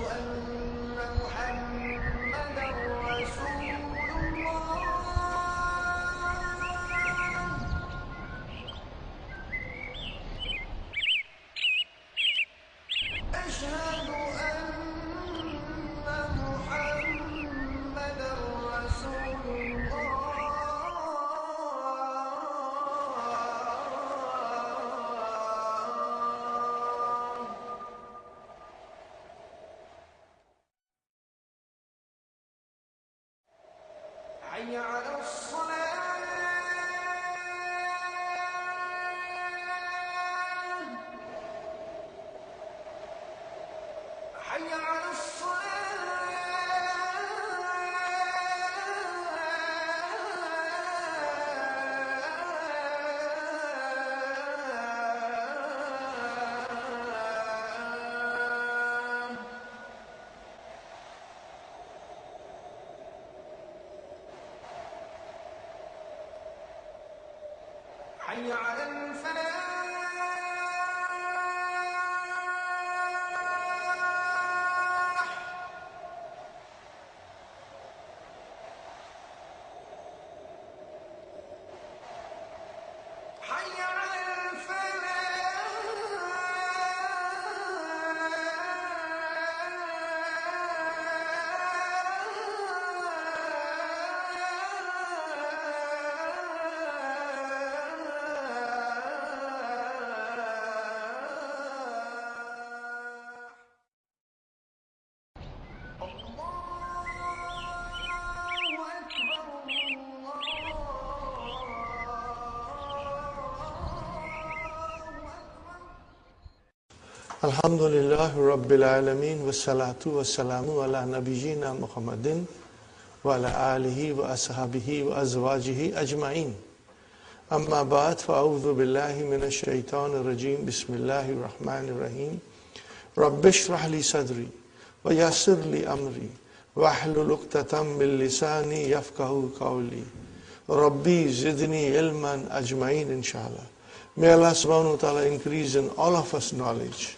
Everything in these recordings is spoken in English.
أن محمدا رسول الله أشهد أن محمدا رسول الله حي على الصلاة حي على الصلاة حي على الفلاح حي على Alhamdulillah Rabbil Alameen wassalatu wassalamu ala nabiyyina Muhammadin wa ala alihi wa ashabihi wa azwajihi ajma'in. Amma ba'd, fa'udhu billahi minash shaitanir rajim. Bismillahir rahmanir rahim. Rabbi shrah li sadri wa yassir li amri wa ahlul 'uqdatam min lisani yafqahu qawli. Rabbi zidni ilman ajma'in, inshallah. May Allah subhanahu wa ta'ala increase in all of us knowledge.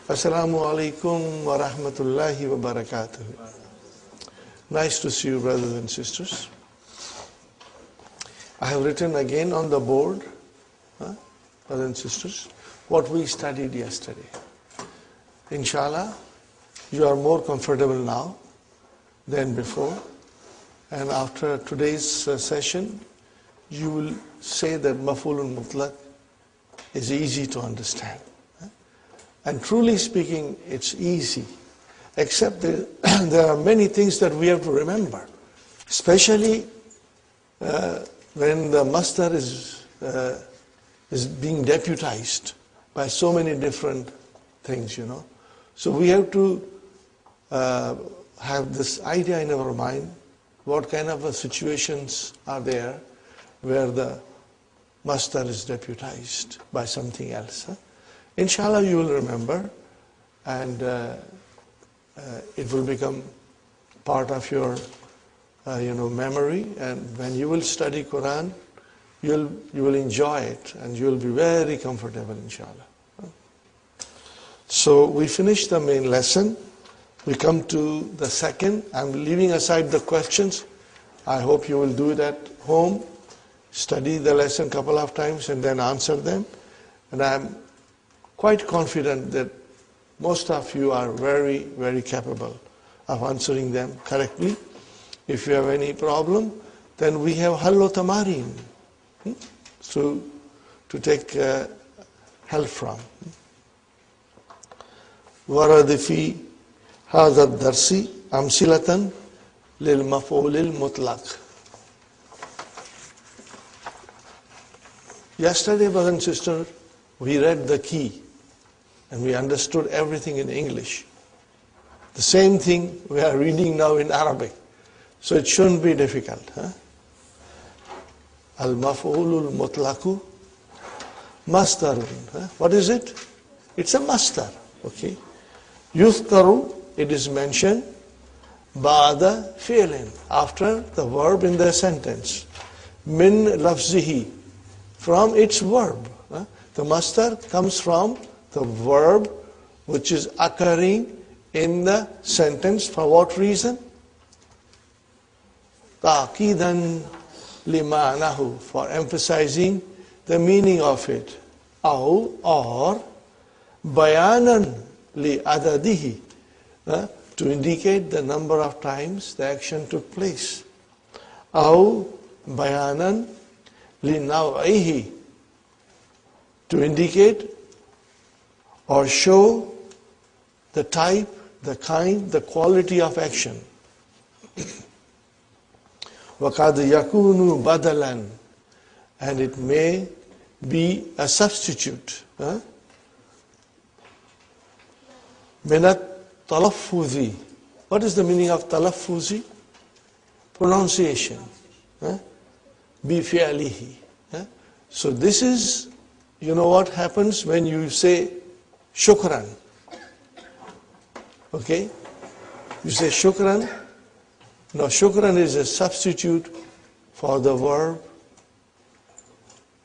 Assalamu alaikum wa rahmatullahi wa barakatuh. Nice to see you, brothers and sisters. I have written again on the board, brothers and sisters, what we studied yesterday. Inshallah, you are more comfortable now than before. And after today's session, you will say that Maf'ulun Mutlaq is easy to understand. And truly speaking, it's easy, except that there are many things that we have to remember, especially when the masdar is being deputized by so many different things, you know. So we have to have this idea in our mind, what kind of situations are there where the masdar is deputized by something else. Inshallah, you will remember, and it will become part of your, memory. And when you will study Quran, you will enjoy it, and you will be very comfortable, inshallah. So we finished the main lesson. We come to the second. I'm leaving aside the questions. I hope you will do it at home. Study the lesson a couple of times and then answer them. And I'm quite confident that most of you are very, very capable of answering them correctly. If you have any problem, then we have Hallo Tamarin to take help from. ورد في هذا الدرس أمثلة للمفعول المطلق. Yesterday, brothers and sisters, we read the key and we understood everything in English. The same thing we are reading now in Arabic. So it shouldn't be difficult. Al-maf'ulul mutlaqu masdarun. What is it? It's a masdar. Okay. Yuzkaru, it is mentioned, ba'da fi'lin, after the verb in the sentence. Min lafzihi, from its verb. The masdar comes from the verb which is occurring in the sentence. For what reason? تَعْقِيدًا لِمَعْنَهُ, for emphasizing the meaning of it. أو, or بَيَانًا لِعَدَدِهِ, to indicate the number of times the action took place. أو بَيَانًا لِنَوْعِهِ, to indicate or show the type, the kind, the quality of action. وَقَدْ يَكُونُ بَدَلًا, and it may be a substitute. مِنَ التَّلَفُّظِ. What is the meaning of talaffuzi? Pronunciation. بِفِعْلِهِ. So this is, you know what happens when you say shukran. Okay? You say shukran. Now shukran is a substitute for the verb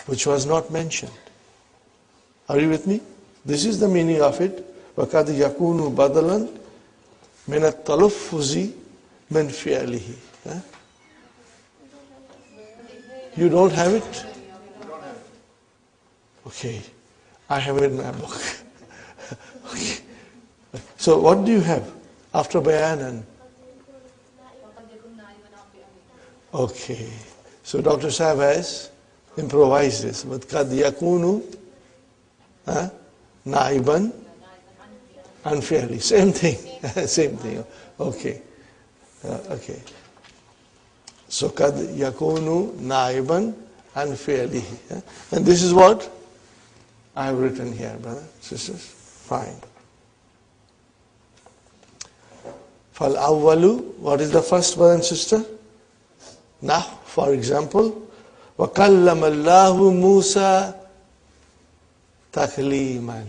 which was not mentioned. Are you with me? This is the meaning of it. وَقَدْ يَكُونُ بَدَلًا مِنَ التَّلَفُّظِ مِنْ فِعْلِهِ. You don't have it? Okay. I have it in my book. Okay. So what do you have after bayanan? Okay. So Dr. Saab has improvised this. But kad yakunu naiban unfairly. Same thing. Same thing. Okay. Okay. So kad yakunu naiban unfairly. And this is what I have written here, brother, sisters. Fine. Fal awwalu, what is the first, brother and sister? Nah, for example, وَكَلَّمَ اللَّهُ مُوسَى تَكْلِيمًا.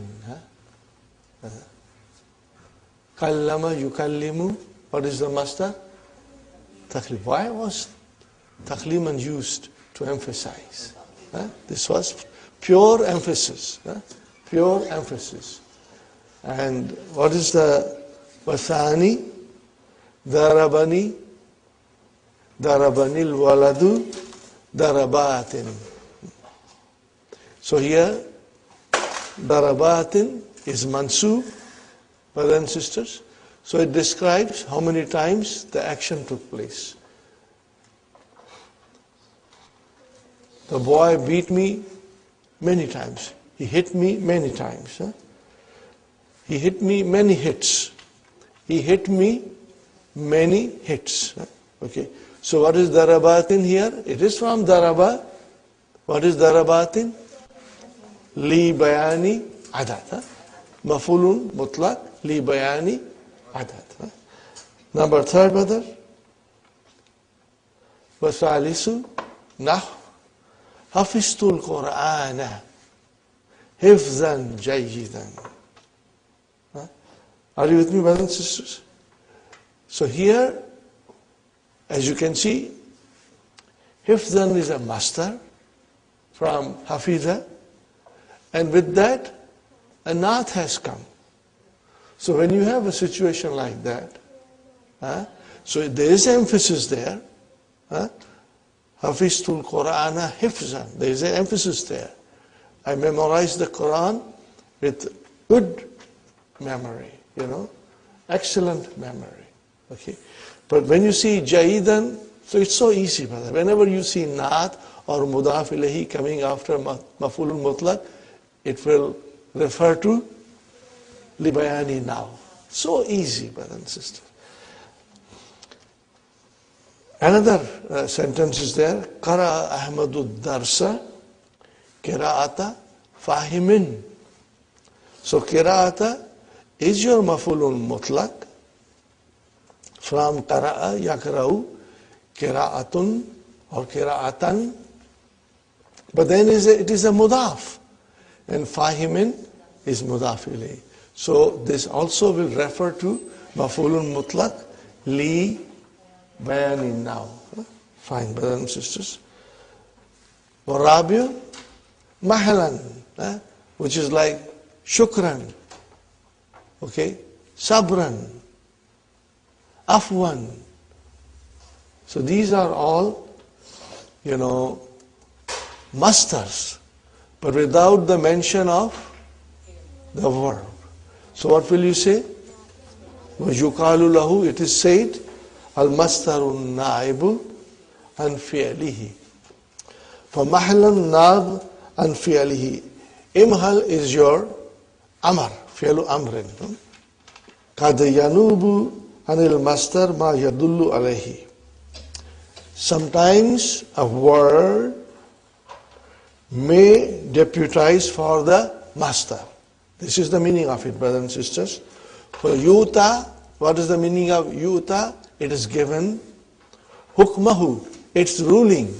Kallama, yukallimu, what is the master? Taklim. Why was takliman used to emphasize? This was pure emphasis. Pure emphasis. And what is the wathani? Darabani, darabanil waladu, darabatin. So here, darabatin is mansub, brothers and sisters. So it describes how many times the action took place. The boy beat me many times. He hit me many times. He hit me many hits. He hit me many hits. Okay. So what is darabatin here? It is from daraba. What is darabatin? Li bayani adad. Mafulun mutlaq li bayani adad. Number third, brother. Wasalisu nah hafiztul Qur'ana hifzan jayidan. Are you with me, brothers and sisters? So here, as you can see, hifzan is a master from hafiza, and with that, a naat has come. So when you have a situation like that, so there is emphasis there. Hafiztul Qur'ana hifzan. There is an emphasis there. I memorized the Quran with good memory, excellent memory. Okay. But when you see Jaidan, so it's so easy, brother. Whenever you see Naat or Mudaf ilahi coming after Mafulul Mutlaq, it will refer to Libayani now. So easy, brother and sister. Another sentence is there. Qara Ahmadu Darsa Qira'ata Fahimin. So Qira'ata is your Mafulul Mutlaq from Qara'a Yakra'u, Qira'atun or Qira'atan. But then it is a Mudaf. And Fahimin is Mudaf ilayhi. So this also will refer to Mafulun Mutlaq li bayanin now. Fine, brothers and sisters. Warabiya Mahalan, which is like Shukran. Okay? sabran, afwan. So these are all, masters, but without the mention of the verb. So what will you say? وَيُقَالُ لَهُ, it is said, al-mastaru naibu an fi'lihi. فَمَحْلًا نَاب an fi'lihi. Imhal is your amar, fi'lu amrin. قَدْ يَنُوبُ عَنِ الْمَسْتَرِ مَا يَدُلُّ عَلَيْهِ. Sometimes a word may deputize for the master. This is the meaning of it, brothers and sisters. For yuta, what is the meaning of yuta? It is given hukmahu, its ruling.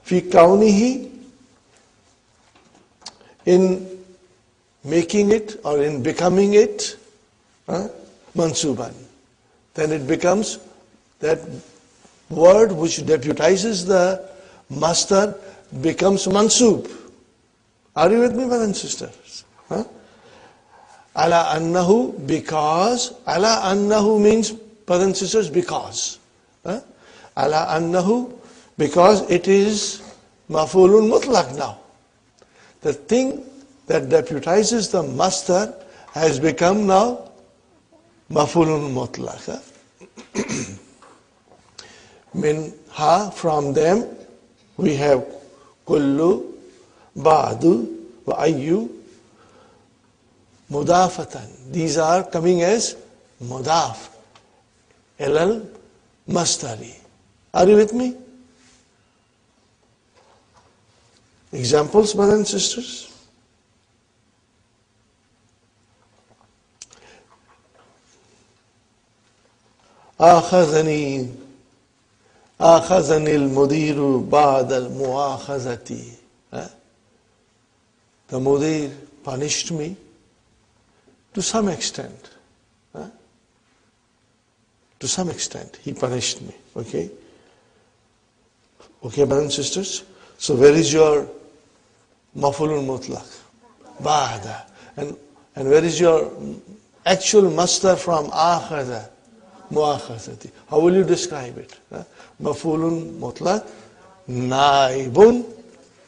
Fi kaunihi, in making it or in becoming it, mansuban. Then it becomes that word which deputizes the master becomes mansub. Are you with me, brothers and sisters? Ala annahu, because. Ala annahu means, brothers and sisters, because. Ala annahu, because it is maf'ulun mutlaq now. The thing that deputizes the master has become now maf'ulun mutlaq. Minha, from them, we have kullu, ba'du, wa ayyu, mudafatan. These are coming as mudaf, ilal mastari. Are you with me? Examples, brothers and sisters? آخذني المدير بعد المؤاخذة. The mudir punished me to some extent. To some extent, he punished me. Okay? Okay, brothers and sisters? So where is your maf'ulun mutlaq? Ba'da. And where is your actual master from akhadha? Muakhazati. How will you describe it? Maf'ulun mutlaq, naibun,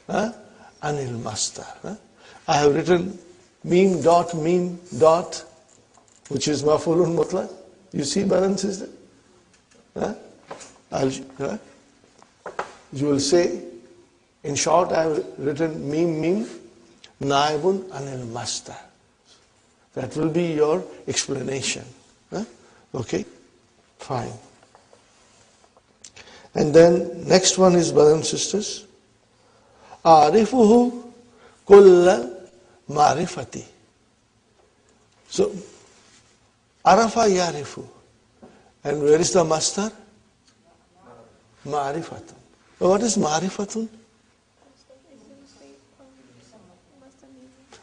anil master. I have written meme dot, which is maf'ulun mutlaq. You see, brothers and sisters? You will say, in short, I have written meme, naibun anil master. That will be your explanation. Okay? Fine. And then next one is, brothers and sisters, arifuhu kulla ma'rifati. So, arafa yarifu. And where is the master? Ma'rifatun. What is ma'rifatun?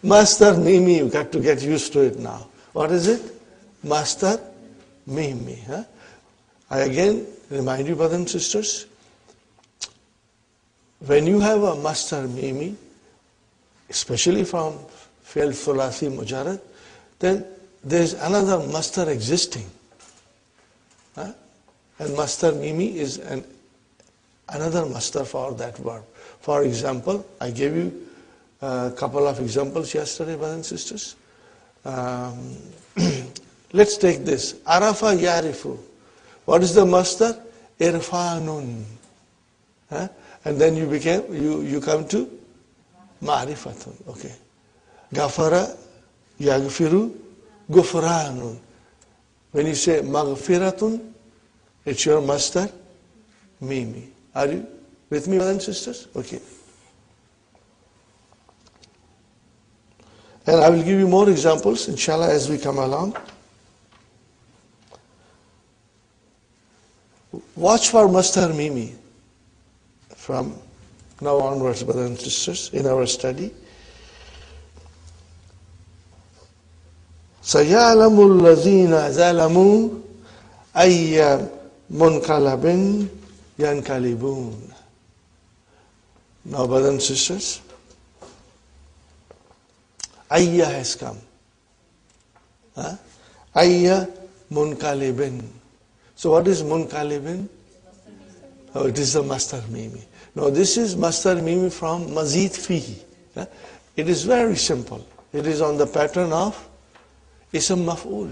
Master mimi, you got to get used to it now. What is it? Master mimi. I again remind you, brothers and sisters, when you have a master mimi, especially from fi'l thulathi mujarrad, then there is another master existing. And master mimi is another master for that verb. For example, I gave you a couple of examples yesterday, brothers and sisters. Let's take this. Arafa yarifu. What is the master? Irfanun. And then you come to ma'rifatun. Okay. Gafara yaghfiru gufranun. When you say maghfiratun, it's your master mimi. Are you with me, brothers and sisters? Okay. And I will give you more examples, inshallah, as we come along. Watch for master mimi from now onwards, brothers and sisters, in our study. سَيَعْلَمُ الَّذِينَ ظَلَمُوا أَيَّ مُنْقَلَبٍ يَنْقَلِبُونَ. Now, brothers and sisters, ayya has come. Ayya munkalibin. So what is munkalibin? Oh, it is the mastar mimi. Now this is mastar mimi from mazid fihi. It is very simple. It is on the pattern of ism maf'ul.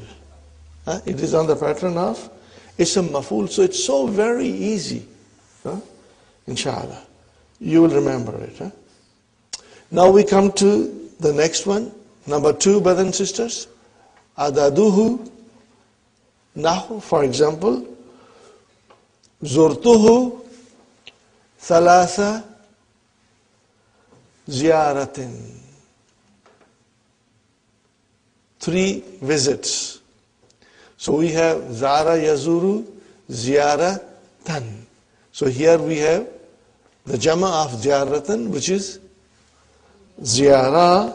It is on the pattern of ism maf'ul. So it's so very easy. Inshallah. You will remember it. Now we come to the next one. Number 2, brothers and sisters. Adaduhu. Nahu, for example. Zurtuhu. Thalatha. Ziyaratin. 3 visits. So we have Zara Yazuru, Ziyara Tan. So here we have the Jama of Ziyaratan, which is Ziyara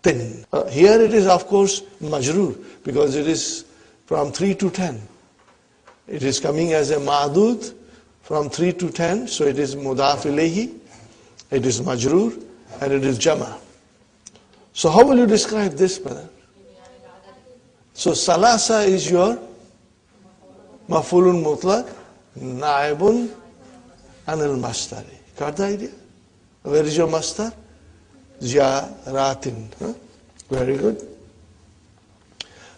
Tin. Here it is, of course, Majroor, because it is from 3 to 10. It is coming as a Ma'dud from 3 to 10, so it is Mudaf ilayhi, it is Majroor, and it is Jama. So how will you describe this, brother? So Salasa is your Maf'ulun Mutlaq, Naibun Anil Mastari. Got the idea? Where is your Mastar? Ziyaratin. Very good.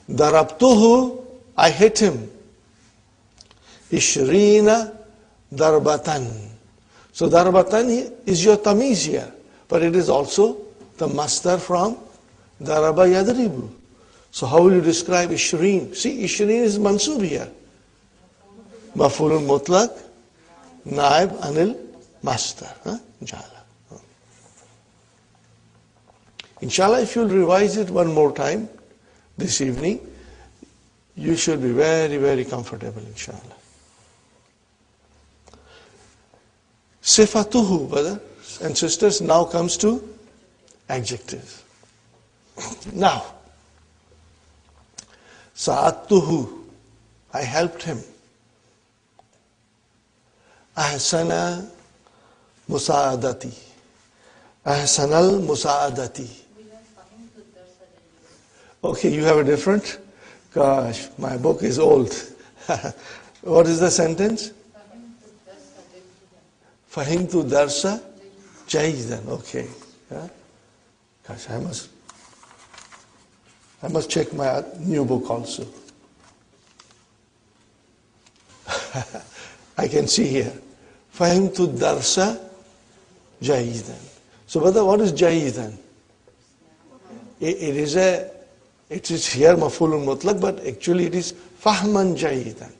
Darabtuhu, I hit him. Ishrina Darbatan. So Darbatan is your Tamiz here, but it is also the Mastar from Daraba Yadribu. So how will you describe Ishreen? See, Ishreen is Mansub here. Maf'ulun Mutlaq, Naib Anil Mastar. Inshallah. Inshallah, if you'll revise it one more time this evening, you should be very, very comfortable, inshallah. Sifatuhu, brothers and sisters, now comes to adjectives. Now, Sa'atuhu, I helped him. Ahsana Musa'adati. Ahsanal Musa'adati. Okay, you have a different? Gosh, my book is old. What is the sentence? Fahimtu darsa jaydan. Okay. Yeah? Gosh, I must check my new book also. I can see here. Fahimtu darsa jaydan. So, brother, what is jaydan? It is here maf'ulun mutlaq, but actually it is fahman jayidan.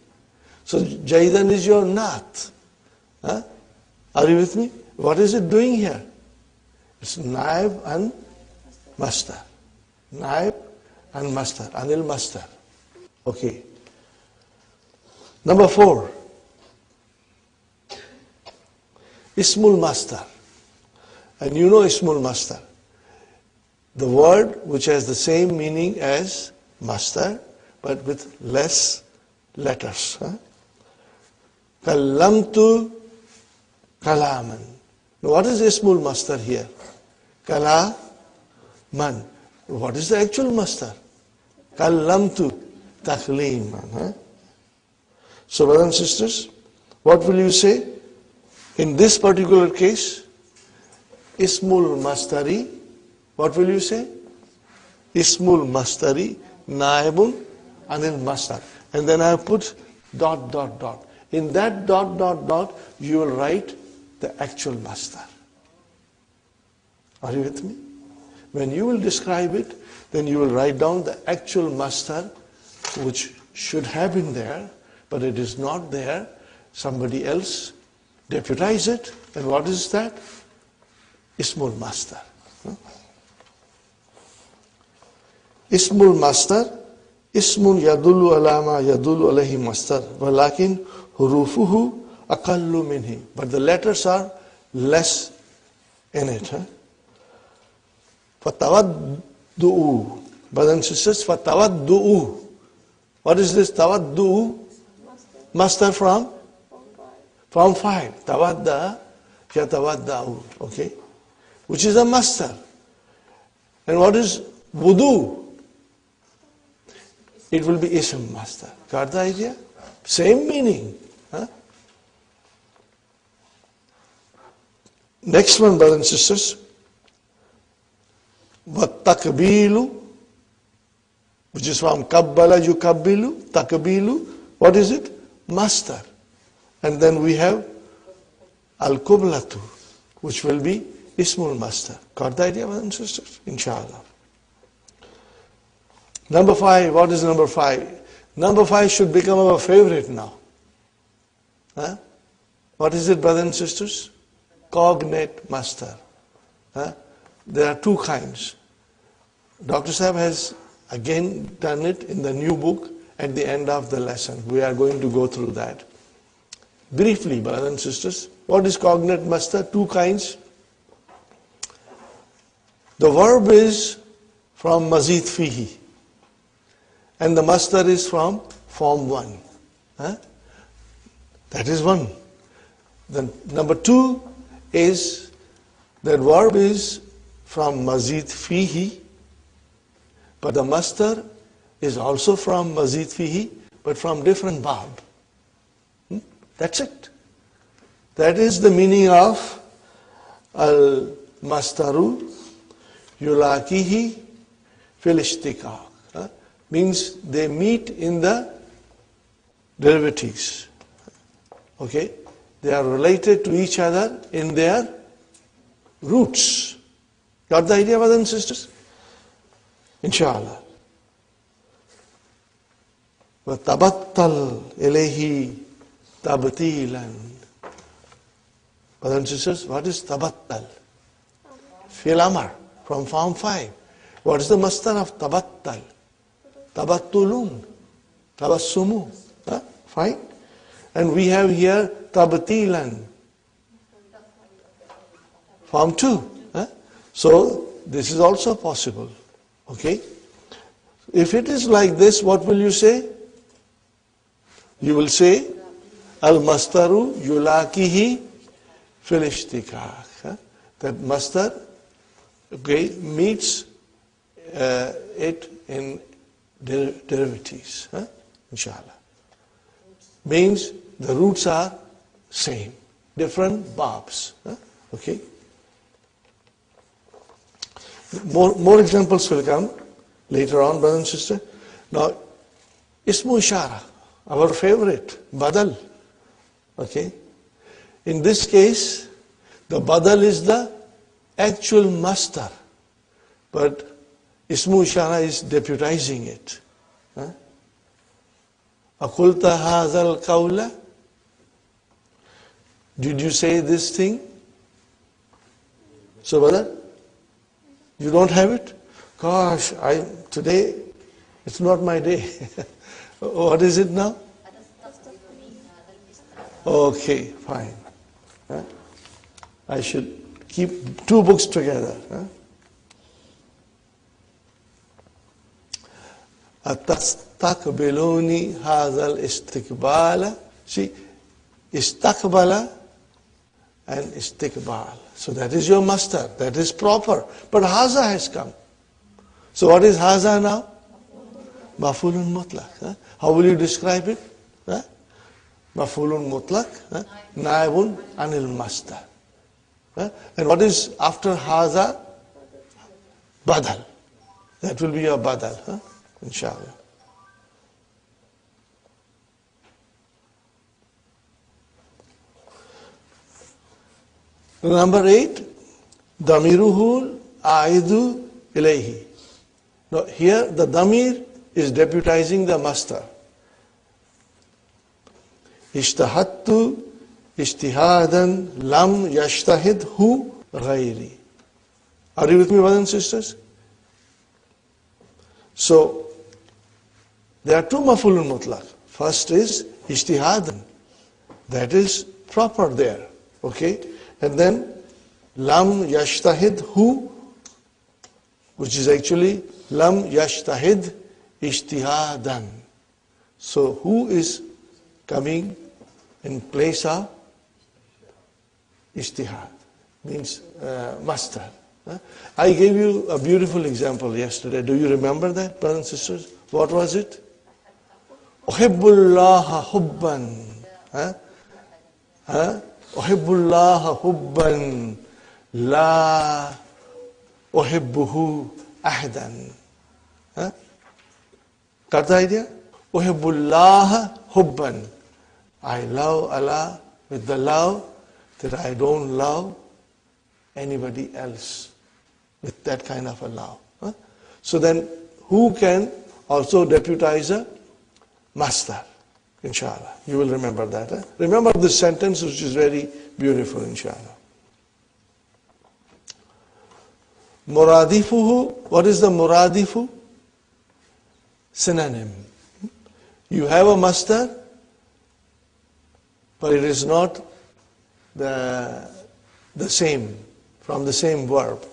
So jayidan is your naat. Are you with me? What is it doing here? It's naib and mastar. Naib and mastar. Anil mastar. Okay. Number 4. Ismul mastar. And you know Ismul mastar. The word which has the same meaning as mastar, but with less letters. Kallamtu kalaman. Now what is Ismul mastar here? Kalaman. What is the actual mastar? Kallamtu takliman. So brothers and sisters, what will you say? In this particular case, Ismul mastari, what will you say? Ismul mastari, naibun, anil mastar. And then I put ... In that ... you will write the actual mastar. Are you with me? When you will describe it, then you will write down the actual mastar, which should have been there, but it is not there. Somebody else deputize it. And what is that? Ismul mastar. Ismul mastar, ismun yadullu alama yadullu alayhi mastar, walakin hurufuhu aqallu minhi. But the letters are less in it. Fatawaddu'u. Brothers and sisters, fatawaddu'u. What is this tawaddu'u? Mastar from? From 5. Tawadda, yatawadda'u. Okay? Which is a mastar. And what is wudu? it will be ism master. Got the idea? Same meaning. Huh? Next one, brothers and sisters. Takbilu, which is from kabbala yukabbilu, takbilu. What is it? Master. And then we have al-kublatu, which will be ismul master. Got the idea, brothers and sisters? Inshallah. Number 5, what is number 5? Number 5 should become our favorite now. Huh? What is it, brothers and sisters? Cognate master. Huh? There are 2 kinds. Dr. Sahib has again done it in the new book at the end of the lesson. We are going to go through that. Briefly, brothers and sisters, what is cognate master? 2 kinds. The verb is from mazid fihi, and the master is from form 1. Huh? That is one. Then number 2 is that verb is from mazid fihi, but the master is also from mazid fihi, but from different bab. That's it. That is the meaning of al-mastaru yulakihi fil ishtiqaq. Means they meet in the derivatives. Okay? They are related to each other in their roots. Got the idea, brothers and sisters? Inshallah. وَتَبَطَّلْ إِلَيْهِ تَبْتِيلًا. Brothers and sisters, what is tabattal? Fi'l amr from form 5. What is the master of tabattal? Tabattulun, tabassumu. Fine. And we have here tabtilan. Form 2. So this is also possible. Okay. If it is like this, what will you say? You will say al-mastaru yulakihi fil ishtiqaq. That master, okay, meets it in derivatives. Inshallah. Means the roots are same, different babs. Okay. More examples will come later on, brother and sister. Now, ismu ishara, our favorite, badal. Okay. In this case, the badal is the actual master, but ismu ishara is deputizing it. Akulta hazal qawla? Did you say this thing? So, brother, you don't have it? Gosh, today, it's not my day. What is it now? Okay, fine. I should keep 2 books together. Atastaqbiluni hadha al-istiqbala. See, istaqbala and istiqbal. So that is your master. That is proper. But haza has come. So what is haza now? Maf'ulun mutlaq. How will you describe it? Maf'ulun mutlaq. Naibun anil master. And what is after haza? Badal. That will be your badal. Inshallah. Number 8, damiruhu aidu ilayhi. Now here the damir is deputizing the master. Ishtahattu ishtihadan lam yashtahid hu ghairi. Are you with me, brothers and sisters? So there are 2 maf'ulun mutlaq. First is ishtihadan. That is proper there. Okay? And then lam yashtahid hu, which is actually lam yashtahid ishtihadan. So who is coming in place of ishtihad? Means master. I gave you a beautiful example yesterday. Do you remember that, brothers and sisters? What was it? Uhibbullaha hubban. Huh? Huh? Uhibbullaha hubban. La uhibbuhu ahdan. Huh? Got the idea? Uhibbullaha hubban. I love Allah with the love that I don't love anybody else with that kind of a love. Huh? So then, who can also deputize a master? Inshallah. You will remember that. Huh? Remember this sentence, which is very beautiful, inshallah. Muradifuhu. What is the muradifu? Synonym. You have a master, but it is not the same, from the same verb.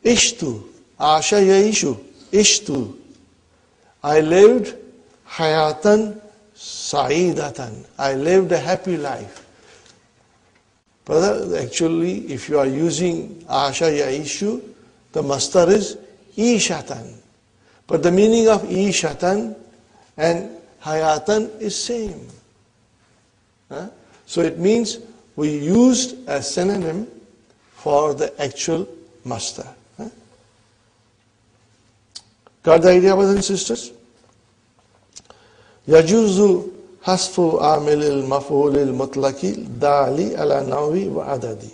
Ishtu. Asha yaishu. Ishtu. I lived hayatan sa'idatan. I lived a happy life. Brother, actually, if you are using Asha yaishu, the master is ishatan. But the meaning of ishatan and hayatan is same. Huh? So it means we used a synonym for the actual master. Huh? Got the idea, brothers and sisters? يجوز حذف عامل المفعول المطلق الدال على نوع وعدد.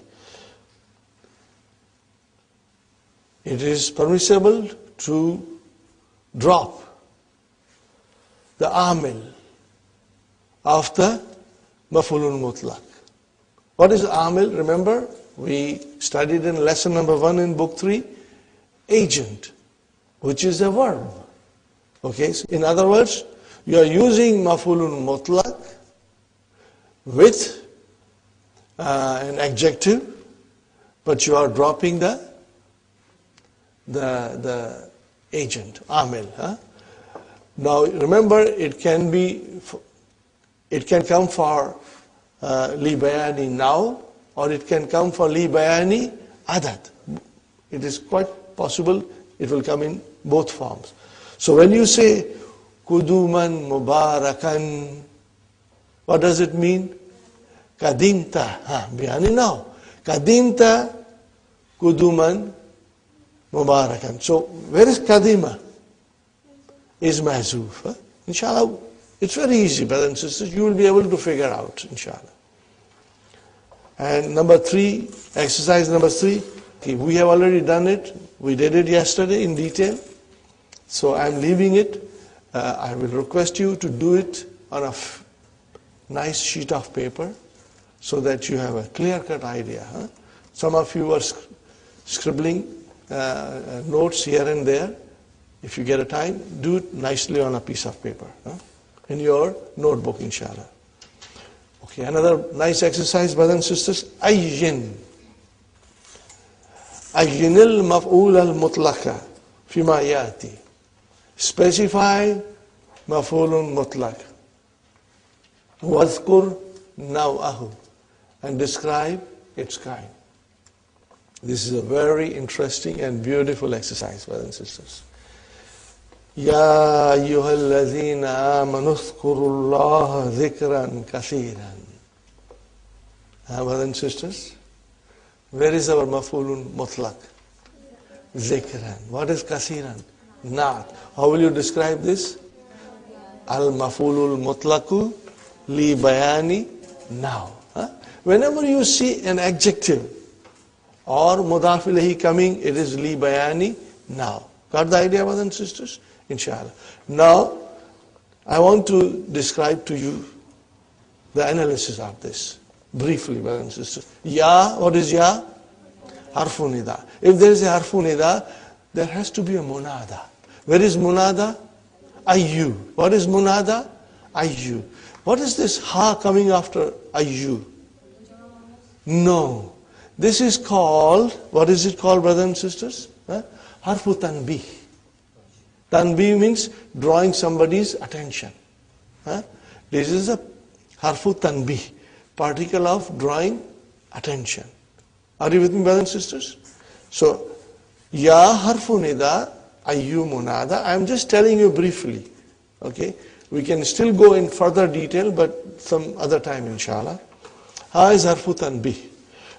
It is permissible to drop the amil of the maf'ulun mutlaq. What is amil? Remember, we studied in lesson number 1 in book 3, agent, which is a verb. Okay, so in other words, you are using maf'ulun mutlaq with an adjective, but you are dropping the agent, amil. Huh? Now remember, it can come for li bayani now, or it can come for li bayani adad. It is quite possible it will come in both forms. So when you say kuduman mubarakan, what does it mean? Kadimta, bayani now. Kadimta kuduman mubarakan. So where is kadima? Is mahzoof. Huh? Inshallah, it's very easy, brothers and sisters. You will be able to figure out, inshallah. And number 3, exercise number 3. Okay, we have already done it. We did it yesterday in detail. So I'm leaving it. I will request you to do it on a nice sheet of paper so that you have a clear-cut idea. Huh? Some of you are scribbling notes here and there. If you get a time, do it nicely on a piece of paper, in your notebook, inshallah. Okay, another nice exercise, brothers and sisters. Ayyin. Ayyinil maf'ul al-mutlaqa fima yati. Specify maf'ulun mutlaq. Wadhkur naw'ahu. And describe its kind. This is a very interesting and beautiful exercise, brothers and sisters. يا أيها الذين آمنوا اذكروا الله ذكرا كثيرا. Brothers and sisters, where is our maf'ulun mutlaq? Zikran. What is kathiran? Not. How will you describe this? Al maf'ulul mutlaqu li bayani now. Whenever you see an adjective or mudaf ilayhi coming, it is li bayani now. Got the idea, brothers and sisters? Inshallah. Now, I want to describe to you the analysis of this. Briefly, brothers and sisters. Ya, what is ya? Harfu nida. If there is a harfu nida, there has to be a munada. Where is munada? Ayyu. What is munada? Ayyu. What is this ha coming after ayyu? No. This is called, what is it called, brothers and sisters? Harfu tanbih. Tanbih means drawing somebody's attention. This is a harfu tanbih, particle of drawing attention. Are you with me, brothers and sisters? So, ya harfu nida, ayyu munada. I am just telling you briefly. Okay. We can still go in further detail, but some other time, inshallah. Ha is harfu tanbih.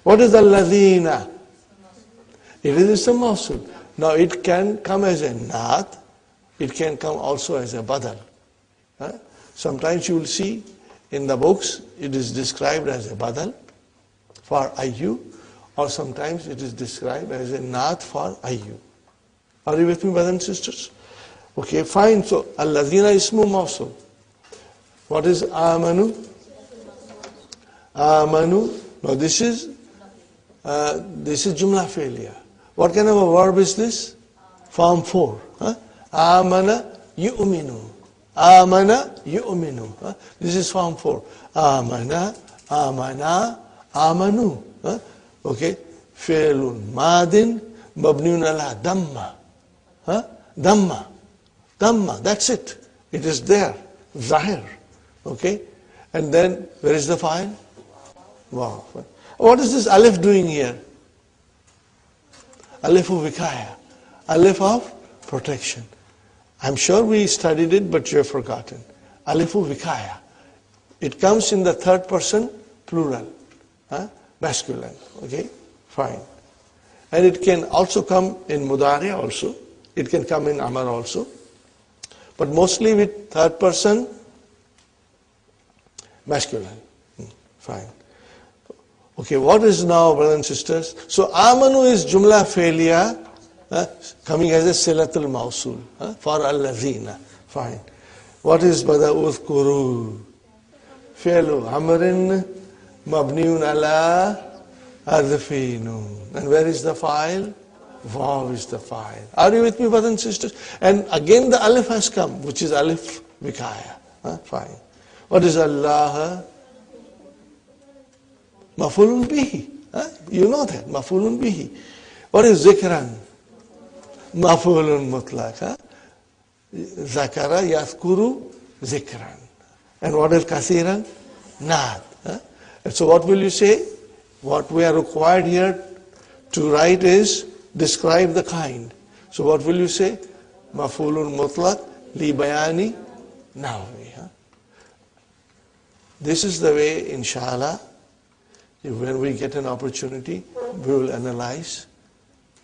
What is alladhina? It is a mawsul. Now it can come as a naat. It can come also as a badal. Sometimes you will see in the books it is described as a badal for ayu, or sometimes it is described as a naat for ayu. Are you with me, brothers and sisters? Okay, fine. So alladhina ismu mawsul. What is amanu? Amanu. Now this is jumla fi'liya. What kind of a verb is this? Form 4. Amana yu'minu. Amana yu'minu. This is form 4. Amana, amana, amanu. Okay. Fi'lun madin mabniun ala damma. Damma. Damma. That's it. It is there. Zahir. Okay. And then where is the file? Wow. What is this alif doing here? Alifu vikaya. Alif of protection. I'm sure we studied it, but you have forgotten. Alifu vikaya. It comes in the third person plural. Masculine. Okay? Fine. And it can also come in mudari also. It can come in amar also. But mostly with third person masculine. Fine. Okay, what is now, brothers and sisters? So amanu is jumla fi'liya, coming as a silatul mawsul for alladhina. Fine. What is brother udhkuru? Fi'lu amrin mabniun ala adfinu. And where is the file? Vav is the file. Are you with me, brothers and sisters? And again the alif has come, which is alif vikaya. Fine. What is Allah? Mafulun bihi. You know that. Mafulun bihi. What is zikran? Mafulun mutlaq. Zakara yathkuru zikran. And what is kasiran? Naat. And so what will you say? What we are required here to write is describe the kind. So what will you say? Mafulun mutlaq li bayani nahwi. This is the way, inshallah, when we get an opportunity, we will analyze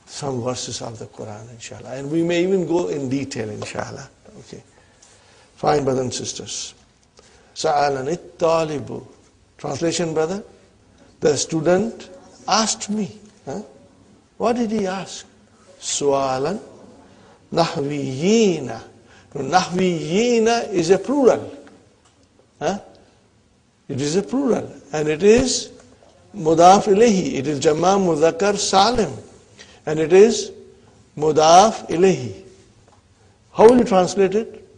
some verses of the Quran, inshallah. And we may even go in detail, inshallah. Okay. Fine, brothers and sisters. Sa'alani talibu. Translation, brother? The student asked me. What did he ask? Su'alan nahwiyina. Nahwiyina is a plural. It is a plural. And it is mudaf ilayhi. It is Jama Mudhakkar Salim. And it is mudaf ilayhi. How will you translate it?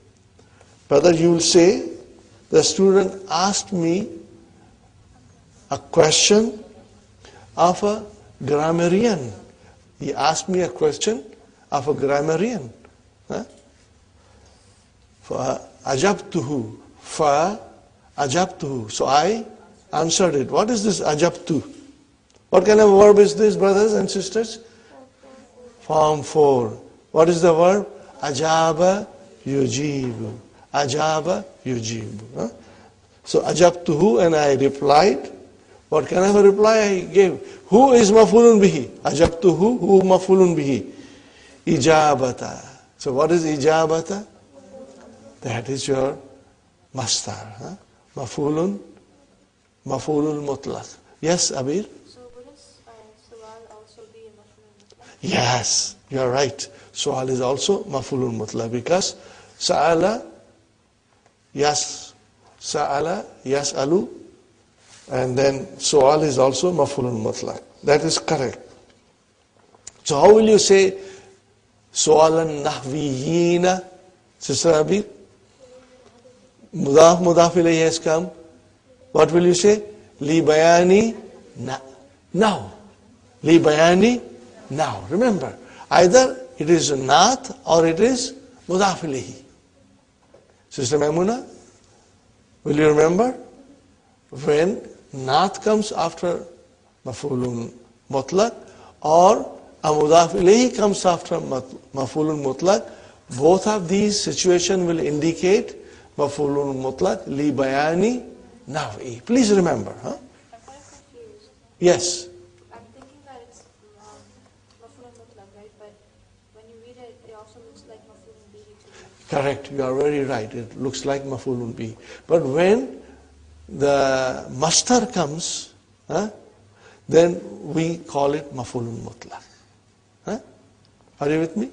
Brother, you will say, the student asked me a question of a grammarian. He asked me a question of a grammarian. For ajabtuhu. For ajabtuhu. So I answered it. What is this ajabtu? What kind of verb is this, brothers and sisters? Form 4. What is the verb? Ajaba yujibu. Ajaba yujibu. So ajabtuhu, and I replied. What kind of a reply I gave? Who is mafulun bihi? Ajabtuhu, who mafulun bihi? Ijabata. So what is ijabata? That is your mastar. Mafulun mutlaq. Yes, Abir? So would this su'al also be a maf'ulun mutlaq? Yes, you are right. Su'al is also mafulun mutlaq because sa'ala, yes, sa'ala, yas'alu, and then su'al is also mafulun mutlaq. That is correct. So how will you say su'alan nahwiyina, Sister Abir? Mudaf ilayhi has come. What will you say? Li bayani now. Li bayani now. Remember, either it is naat or it is mudaf ilayhi. Sister Maimuna, will you remember? When naat comes after mafulun mutlaq or a mudaf ilayhi comes after mafulun mutlaq, both of these situations will indicate Maf'ulun mutlaq li bayani naw'i. Please remember. Huh? I'm kind of confused. Yes. I'm thinking that it's maf'ul mutlaq, right? But when you read it, it also looks like maf'ul bihi to me. Correct. You are very right. It looks like maf'ulun bihi. But when the mastar comes, then we call it maf'ulun mutlaq. Huh? Are you with me?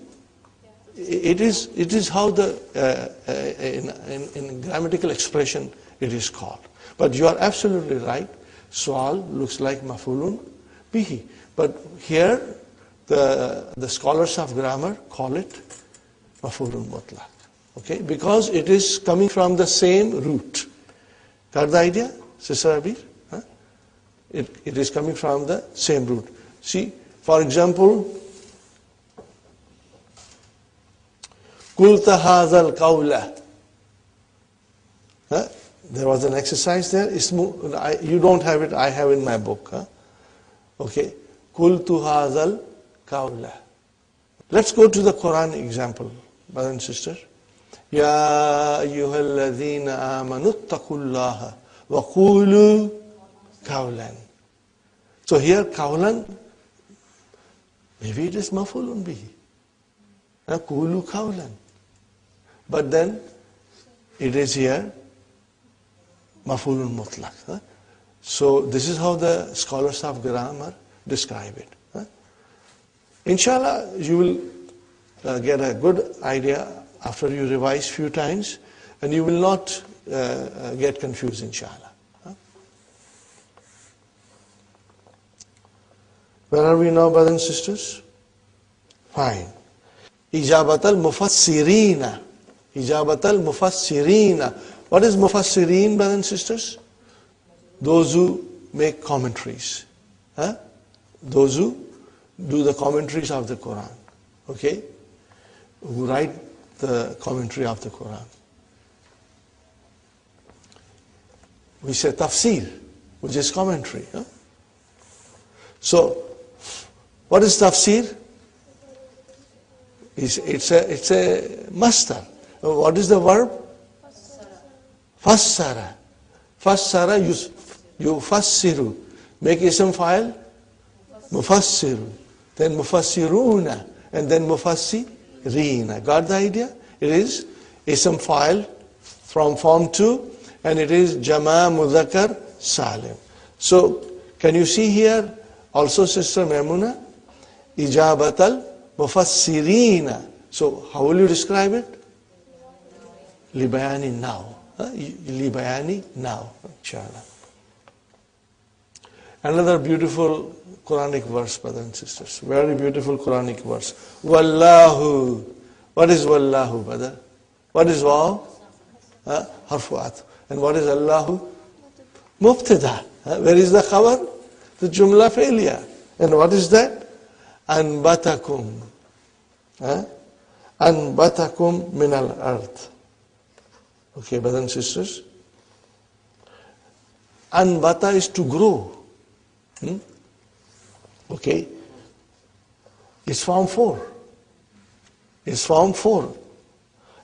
It is how the in grammatical expression it is called. But you are absolutely right. Su'al looks like maf'ulun bihi. But here the scholars of grammar call it maf'ulun mutlaq. Okay? Because it is coming from the same root. Got the idea, Sister Abir? Huh? It is coming from the same root. See, for example, Kulta hazal qawla. There was an exercise there. You don't have it, I have in my book. Okay. Kultu hazal qawla. Let's go to the Quran example, brothers and sisters. Ya ayyuhalladhina amanu ittaqullaha wa qulu qawlan. So here qawlan, maybe it is maf'ulun bihi. Qulu qawlan. But then it is here maf'ulun mutlaq. So this is how the scholars of grammar describe it. Inshallah, you will get a good idea after you revise few times, and you will not get confused, inshallah. Where are we now, brothers and sisters? Fine. Ijabat al-mufassirina. Ijabat al-mufassirina. What is mufassirin, brothers and sisters? Those who make commentaries. Those who do the commentaries of the Quran. Okay? Who write the commentary of the Quran. We say tafsir, which is commentary. So, what is tafsir? It's a master. What is the verb? Fassara. Fassara, yufassiru. Make ism file, mufassiru. Then mufassiruna. And then mufassirina. Got the idea? It is ism file from form 2, and it is jama mudhakkar salim. So, can you see here also, Sister Maimuna? Ijabatal mufassirina. So, how will you describe it? Libayani now. Libayani now, inshallah. Another beautiful Quranic verse, brothers and sisters. Very beautiful Quranic verse. Wallahu. What is Wallahu, brother? What is Waw? Harfuat. And what is Allahu? Mubtada. Where is the khabar? The Jumla failure. And what is that? Anbatakum. Anbatakum min al-ard. Okay, brothers and sisters. Anbata is to grow. Okay. It's form 4. It's form 4.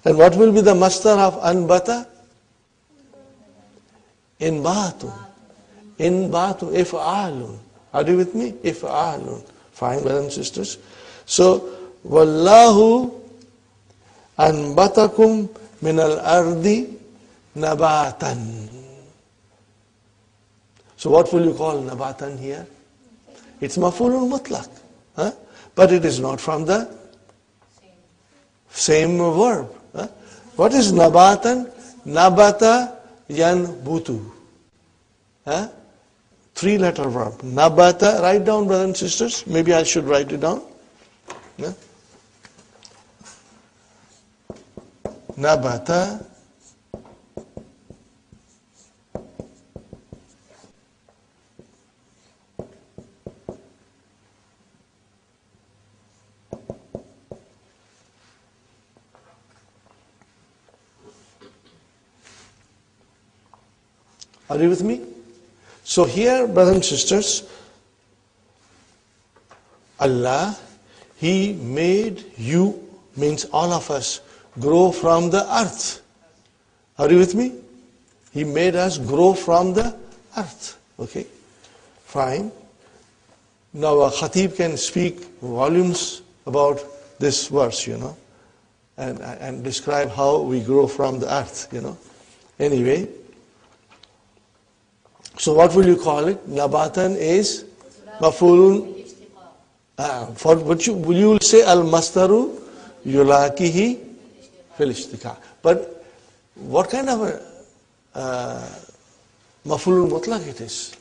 And what will be the masdar of anbata? Inbatu. Inbatu, if'alun. Are you with me? If'alun. Fine, brothers and sisters. So, Wallahu anbatakum min al-ardi nabatan. So what will you call nabatan here? It's maf'ulun mutlaq. But it is not from the same verb. What is nabatan? Nabata yanbutu. 3-letter verb. Nabata, write down, brothers and sisters. Maybe I should write it down. Nabata Are you with me? So here, brothers and sisters, Allah, He made you, means all of us, grow from the earth. Are you with me? He made us grow from the earth. Okay? Fine. Now a khatib can speak volumes about this verse, and describe how we grow from the earth, Anyway, so what will you call it? Nabatan is mafulun. For what you will say al-mastaru yulakihi fil ishtiqa. But what kind of a mafulun mutlaq it is?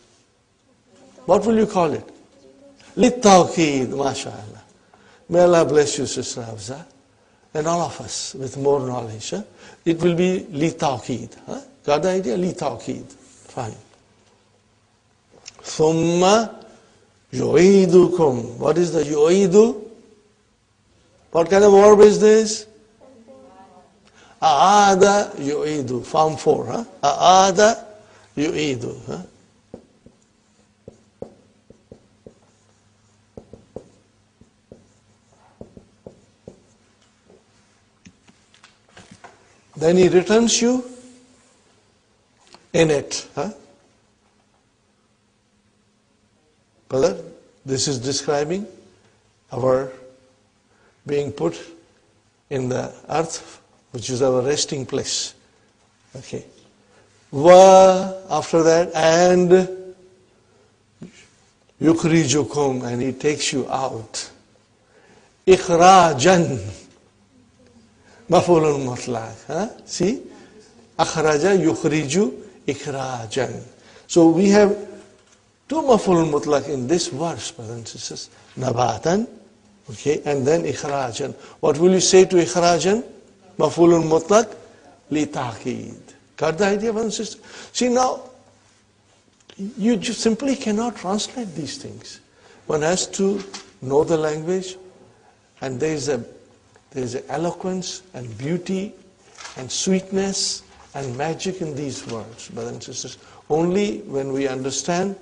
What will you call it? Lit-tawqeed, mashallah. May Allah bless you, Sister Hafza, and all of us with more knowledge. It will be lit-tawqeed. Got the idea? Lit-tawqeed. Fine. Thumma yu'idukum. What is the yu'idu? What kind of verb is this? A'ada yu'idu. Form 4. A'ada yu'idu. Then he returns you in it. Brother, this is describing our being put in the earth, which is our resting place. Okay. Wa, after that, and yukhrijukum, and he takes you out. Ikhrajan. Mafulun mutlaq. See? Akhraja, yukhriju, ikhrajan. So we have two mafulun mutlaq in this verse, brothers and sisters. Nabatan, okay, and then ikhrajan. What will you say to ikhrajan? Mafulun mutlaq, li ta'qeed. Got the idea, brothers and sisters? See now, you just simply cannot translate these things. One has to know the language, and there is eloquence and beauty and sweetness and magic in these words, brothers and sisters. Only when we understand,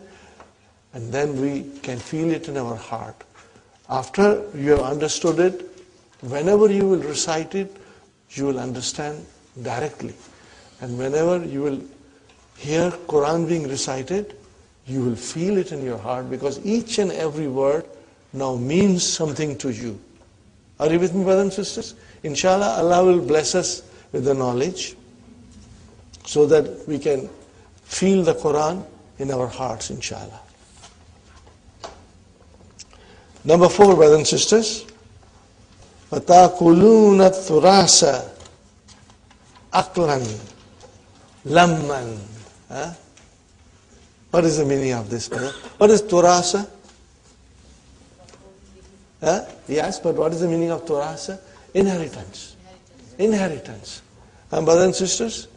and then we can feel it in our heart. After you have understood it, whenever you will recite it, you will understand directly. And whenever you will hear Quran being recited, you will feel it in your heart, because each and every word now means something to you. Are you with me, brothers and sisters? Inshallah, Allah will bless us with the knowledge so that we can feel the Quran in our hearts, inshallah. Number 4, brothers and sisters. وَتَأْكُلُونَ الثُّرَاسَ أَقْلًا لَمًّا. What is the meaning of this, brother? What is Turasa? Yes, but what is the meaning of Turasa? Inheritance. Inheritance. And brothers and sisters,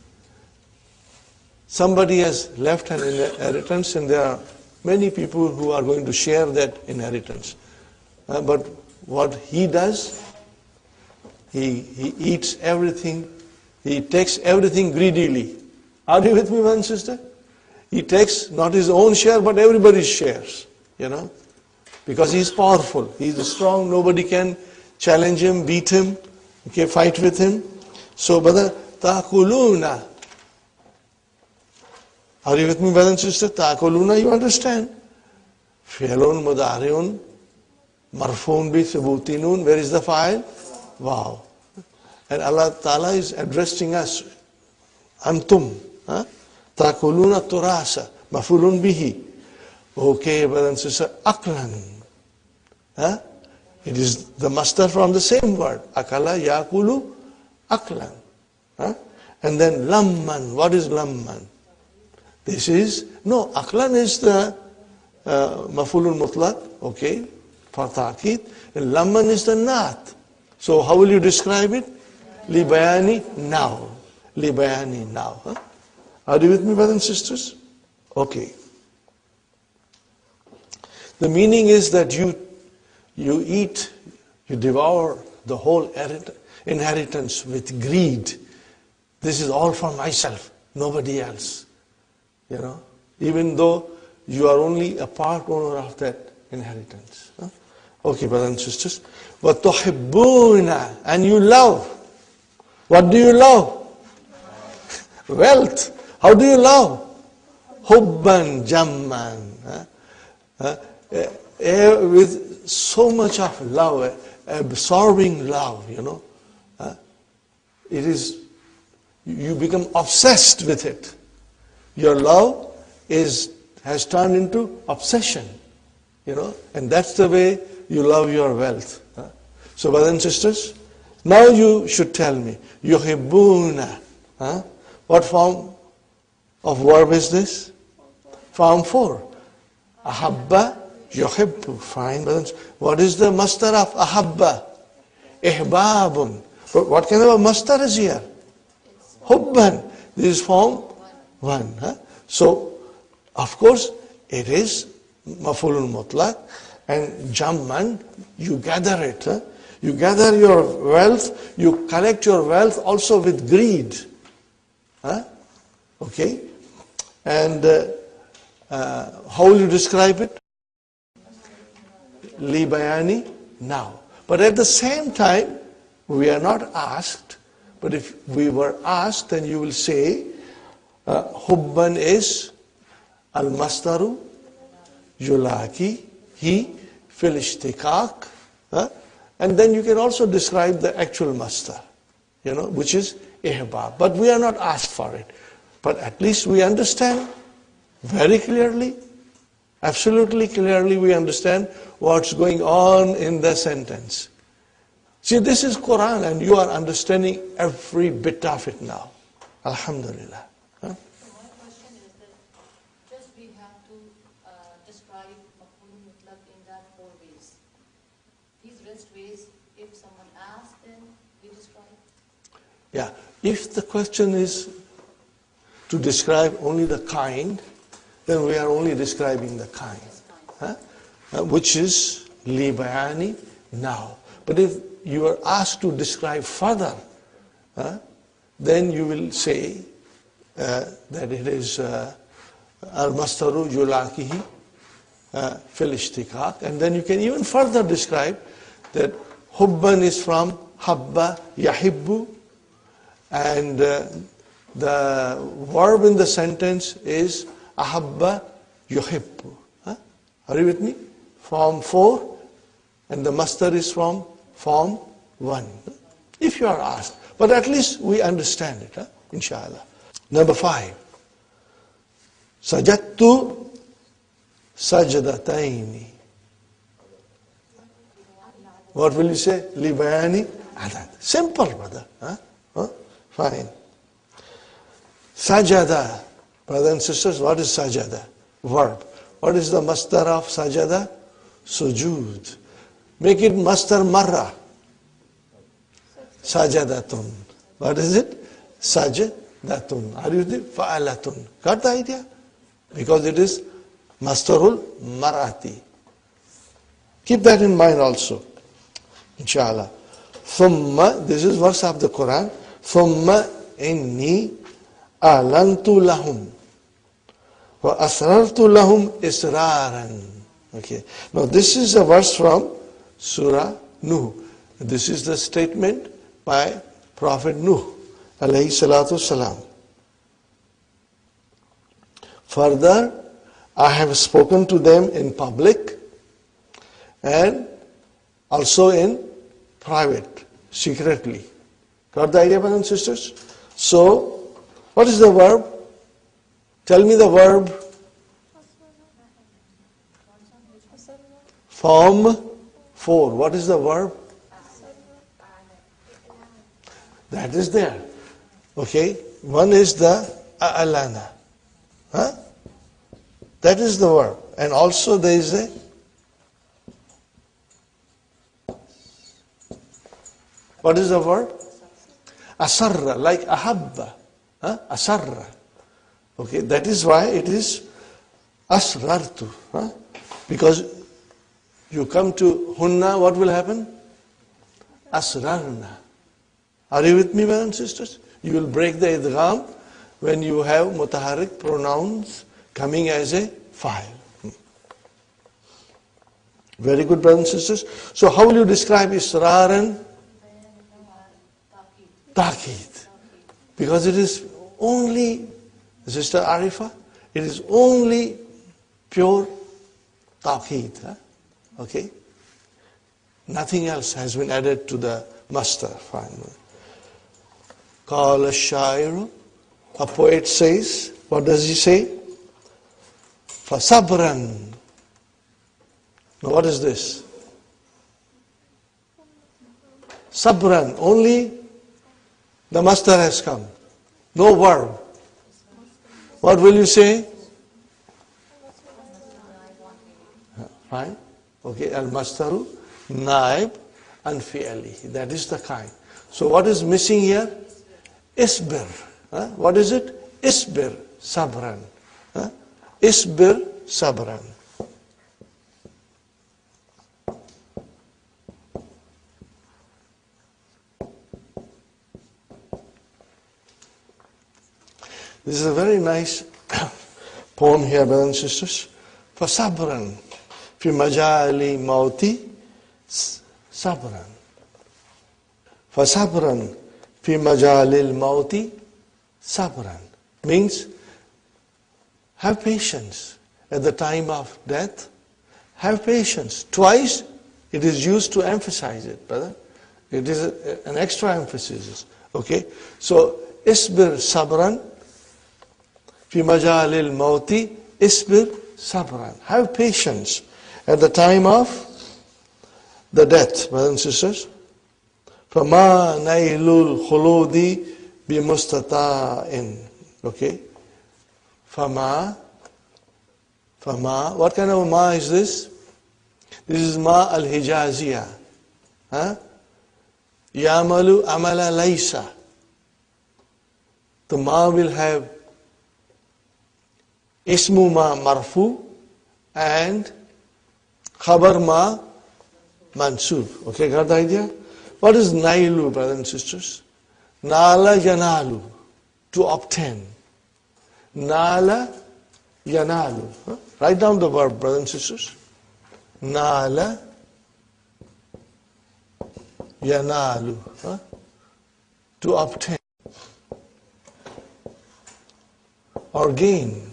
somebody has left an inheritance, and there are many people who are going to share that inheritance. But what he does, he eats everything, he takes everything greedily. Are you with me, brother and sister? He takes not his own share, but everybody's shares, because he's powerful, he's strong, nobody can challenge him, beat him, okay, fight with him. So, brother, ta'kuluna. Are you with me, brother and sister? Ta'kuluna, you understand? Fi'lun mudari'un, marfoon bi thubutinun. Where is the file? Wow. And Allah Ta'ala is addressing us. Antum. Ta'kuluna turasa. Mafulun bihi. Okay, brother and sister, aklan. It is the master from the same word. Akala yakulu aklan. And then lamman. What is lamman? This is, no, aklan is the mafulun mutlaq, okay, for ta'qeed. And lamman is the naat. So how will you describe it? Li bayani now. Li bayani now. Are you with me, brothers and sisters? Okay. The meaning is that you eat, you devour the whole inheritance with greed. This is all for myself, nobody else. Even though you are only a part owner of that inheritance. Okay, brothers and sisters. وَتُحِبُّونَ, and you love. What do you love? wealth. How do you love? Hubban jamman. With so much of love, absorbing love, it is, you become obsessed with it. Your love has turned into obsession, and that's the way you love your wealth. So brothers and sisters, now you should tell me, yuhibbuna. What form of verb is this? Form 4. Ahabba, yuhibbu. Fine, brothers. What is the masdar of ahabba? Ihbabun. But what kind of a masdar is here? Hubban. This is form 1. So, of course, it is maf'ulun mutlaq, and jamman, you gather it. You gather your wealth, you collect your wealth also with greed. Okay? And how will you describe it? Li bayani, now. But at the same time, we are not asked, but if we were asked, then you will say, hubban is al-masdaru yulaki, he, fil ishtikak, and then you can also describe the actual masdar, which is ihbab. But we are not asked for it. But at least we understand very clearly, absolutely clearly we understand what's going on in the sentence. See, this is Quran and you are understanding every bit of it now. Alhamdulillah. My question is that just we have to describe maf'ul mutlaq in that 4 ways. These rest ways, if someone asks, then we describe. Yeah, if the question is to describe only the kind, then we are only describing the kind, which is li bayani, now. But if you are asked to describe further, then you will say that it is al-mastaru yulakihi fil ishtikak, and then you can even further describe that hubban is from habba yahibbu, and the verb in the sentence is ahabba yuhibbu. Are you with me? Form 4, and the masdar is from form 1. If you are asked. But at least we understand it, inshallah. Number 5. Sajadtu sajdataini. What will you say? Li bayani adad. Simple, brother. Fine. Sajada. Brothers and sisters, what is sajada? Verb. What is the masdar of sajada? Sujud. Make it masdar marra. Sajadatun. What is it? Sajadatun. Are you with it? Fa'alatun. Got the idea? Because it is masdarul marati. Keep that in mind also. Inshallah. Thumma, this is verse of the Quran. Thumma inni alantu lahum wa asrartu lahum israran. Okay. Now this is a verse from Surah Nuh. This is the statement by Prophet Nuh alayhi salatu salam. Further, I have spoken to them in public and also in private, secretly. Got the idea, brothers and sisters? So, what is the verb? Tell me the verb. Form 4. What is the verb? That is there. Okay. One is the a'lana. That is the verb. And also there is a what is the verb? Asarra, like ahabba. Asarra. Okay, that is why it is asrartu. Because you come to hunna, what will happen? Asrarna. Are you with me, brothers and sisters? You will break the idgham when you have mutaharrik pronouns coming as a file. Very good, brothers and sisters. So how will you describe israran? Taqid. Because it is only, Sister Arifa, it is only pure tawheed. Huh? Okay? Nothing else has been added to the master. Fine. Qala ash-sha'iru, a poet says, what does he say? Fasabran. Now what is this? Sabran, only the master has come. No verb. What will you say? Fine. Okay, al-mastaru, naib, and fi'ali. That is the kind. So what is missing here? Isbir. Huh? What is it? Isbir, sabran. Huh? Isbir, sabran. This is a very nice poem here, brothers and sisters. فَصَبْرًا فِي مَجَالِ مَوْتِ صَبْرًا فَصَبْرًا فِي مَجَالِ الْمَوْتِ صَبْرًا means have patience at the time of death. Have patience. Twice it is used to emphasize it, brother. It is an extra emphasis. Okay? So, isbir sabran fi majalil mauti, isbir sabran. Have patience at the time of the death, brothers and sisters. Fama nailul khuludi bi mustata'in. Okay? Fama. What kind of ma is this? This is ma al-hijaziyah. Huh? Yamalu amala laysa. The ma will have ismu ma marfu and khabar ma mansub. Okay, got the idea? What is nailu, brothers and sisters? Nala yanalu, to obtain. Nala yanalu. Huh? Write down the verb, brothers and sisters. Nala yanalu. Huh? To obtain or gain.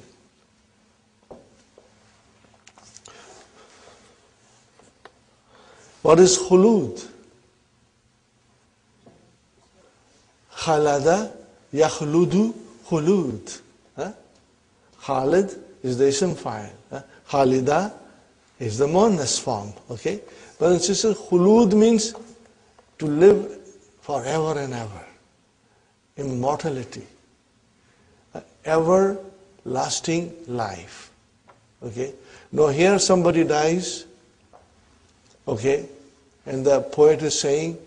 What is khulud? Khalada yakhludu khulud. Huh? Khalid is the ism fa'il. Khalida is the muannas form. Okay? Brothers and sisters, khulud means to live forever and ever. Immortality. Everlasting life. Okay? Now here somebody dies. Okay? And the poet is saying,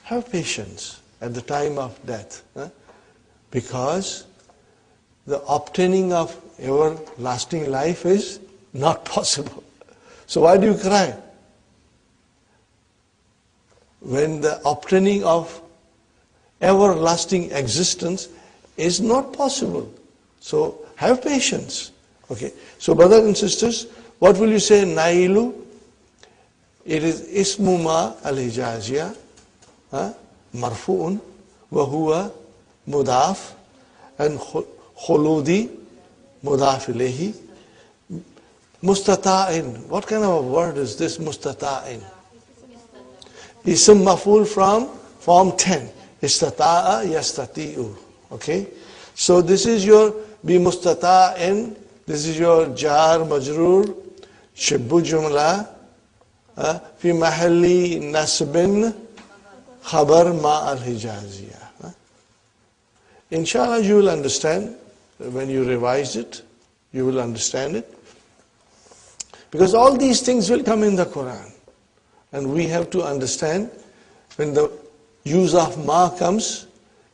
have patience at the time of death. Huh? Because the obtaining of everlasting life is not possible. So why do you cry? When the obtaining of everlasting existence is not possible. So have patience. Okay. So brothers and sisters, what will you say? Nailu. It is ismu ma al-hijaziyah. Marfu'un. Wa huwa mudaf. And khuludi mudaf ilayhi. Mustata'in. What kind of a word is this mustata'in? Ism maf'ul from form 10. Istata'a yastati'u. Okay? So this is your bi mustata'in. This is your jar majrur. Shibbu jumla. Fi mahalli nasbin. Khabar ma al-hijaziyah. Inshallah you will understand. When you revise it, you will understand it. Because all these things will come in the Quran. And we have to understand when the use of ma comes,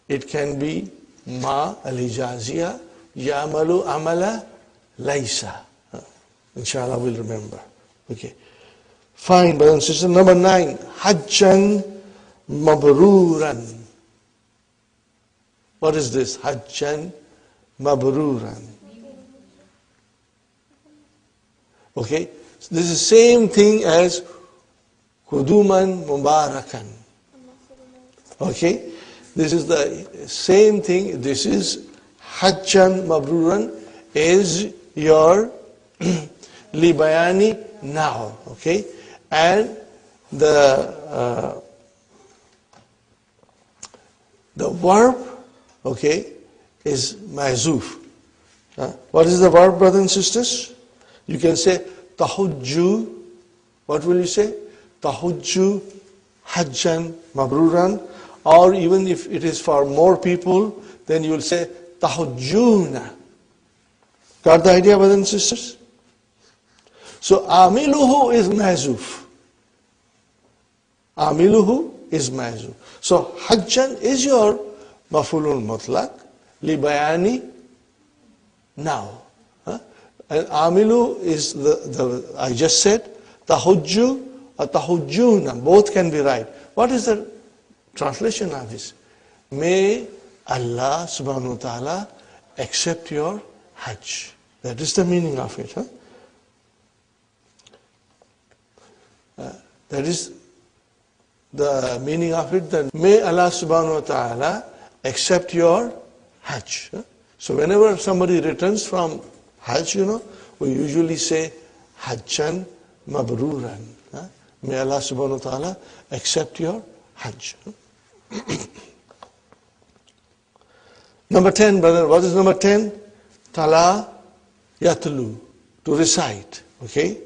it can be ma al-hijaziyah, ya'malu amala laysa. Inshallah we'll remember. Okay. Fine, brothers and sisters. Number 9, hajjan mabruran. What is this? Hajjan mabruran. Okay. This is the same thing as Kuduman Mubarakan. Okay? This is the same thing. This is hajjan mabruran is your libayani now, okay? And the verb, okay, is mahzuf. What is the verb, brothers and sisters? You can say tahujju. What will you say? Tahujju hajjan mabruran. Or even if it is for more people, then you will say tahujjuna. Got the idea, brothers and sisters? So amiluhu is mahzuf. Amiluhu is mahzuf. So hajjan is your mafulun mutlaq li bayani now. And amilu is the I just said tahujju or tahujjuna. Both can be right. What is the translation of this? May Allah subhanahu wa ta'ala accept your hajj. That is the meaning of it. That is the meaning of it, that may Allah subhanahu wa ta'ala accept your hajj. So whenever somebody returns from hajj, we usually say hajjan mabruran. May Allah subhanahu wa ta'ala accept your hajj. Number 10, brother, what is number 10? Tala yatlu, to recite, okay?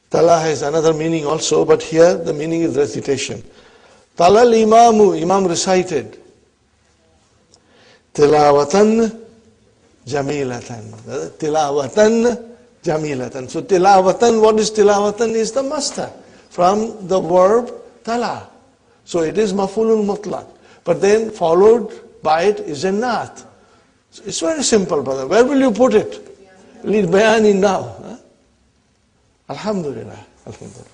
Tala has another meaning also, but here the meaning is recitation. Tala al-imamu, imam recited. Tilawatan jamilatan. Tilawatan jamilatan. So tilawatan, what is tilawatan? Is the masdar from the verb tala. So it is mafulun mutlaq. But then followed by it is a naat. So it's very simple, brother. Where will you put it? Lead bayani now. Alhamdulillah. Alhamdulillah.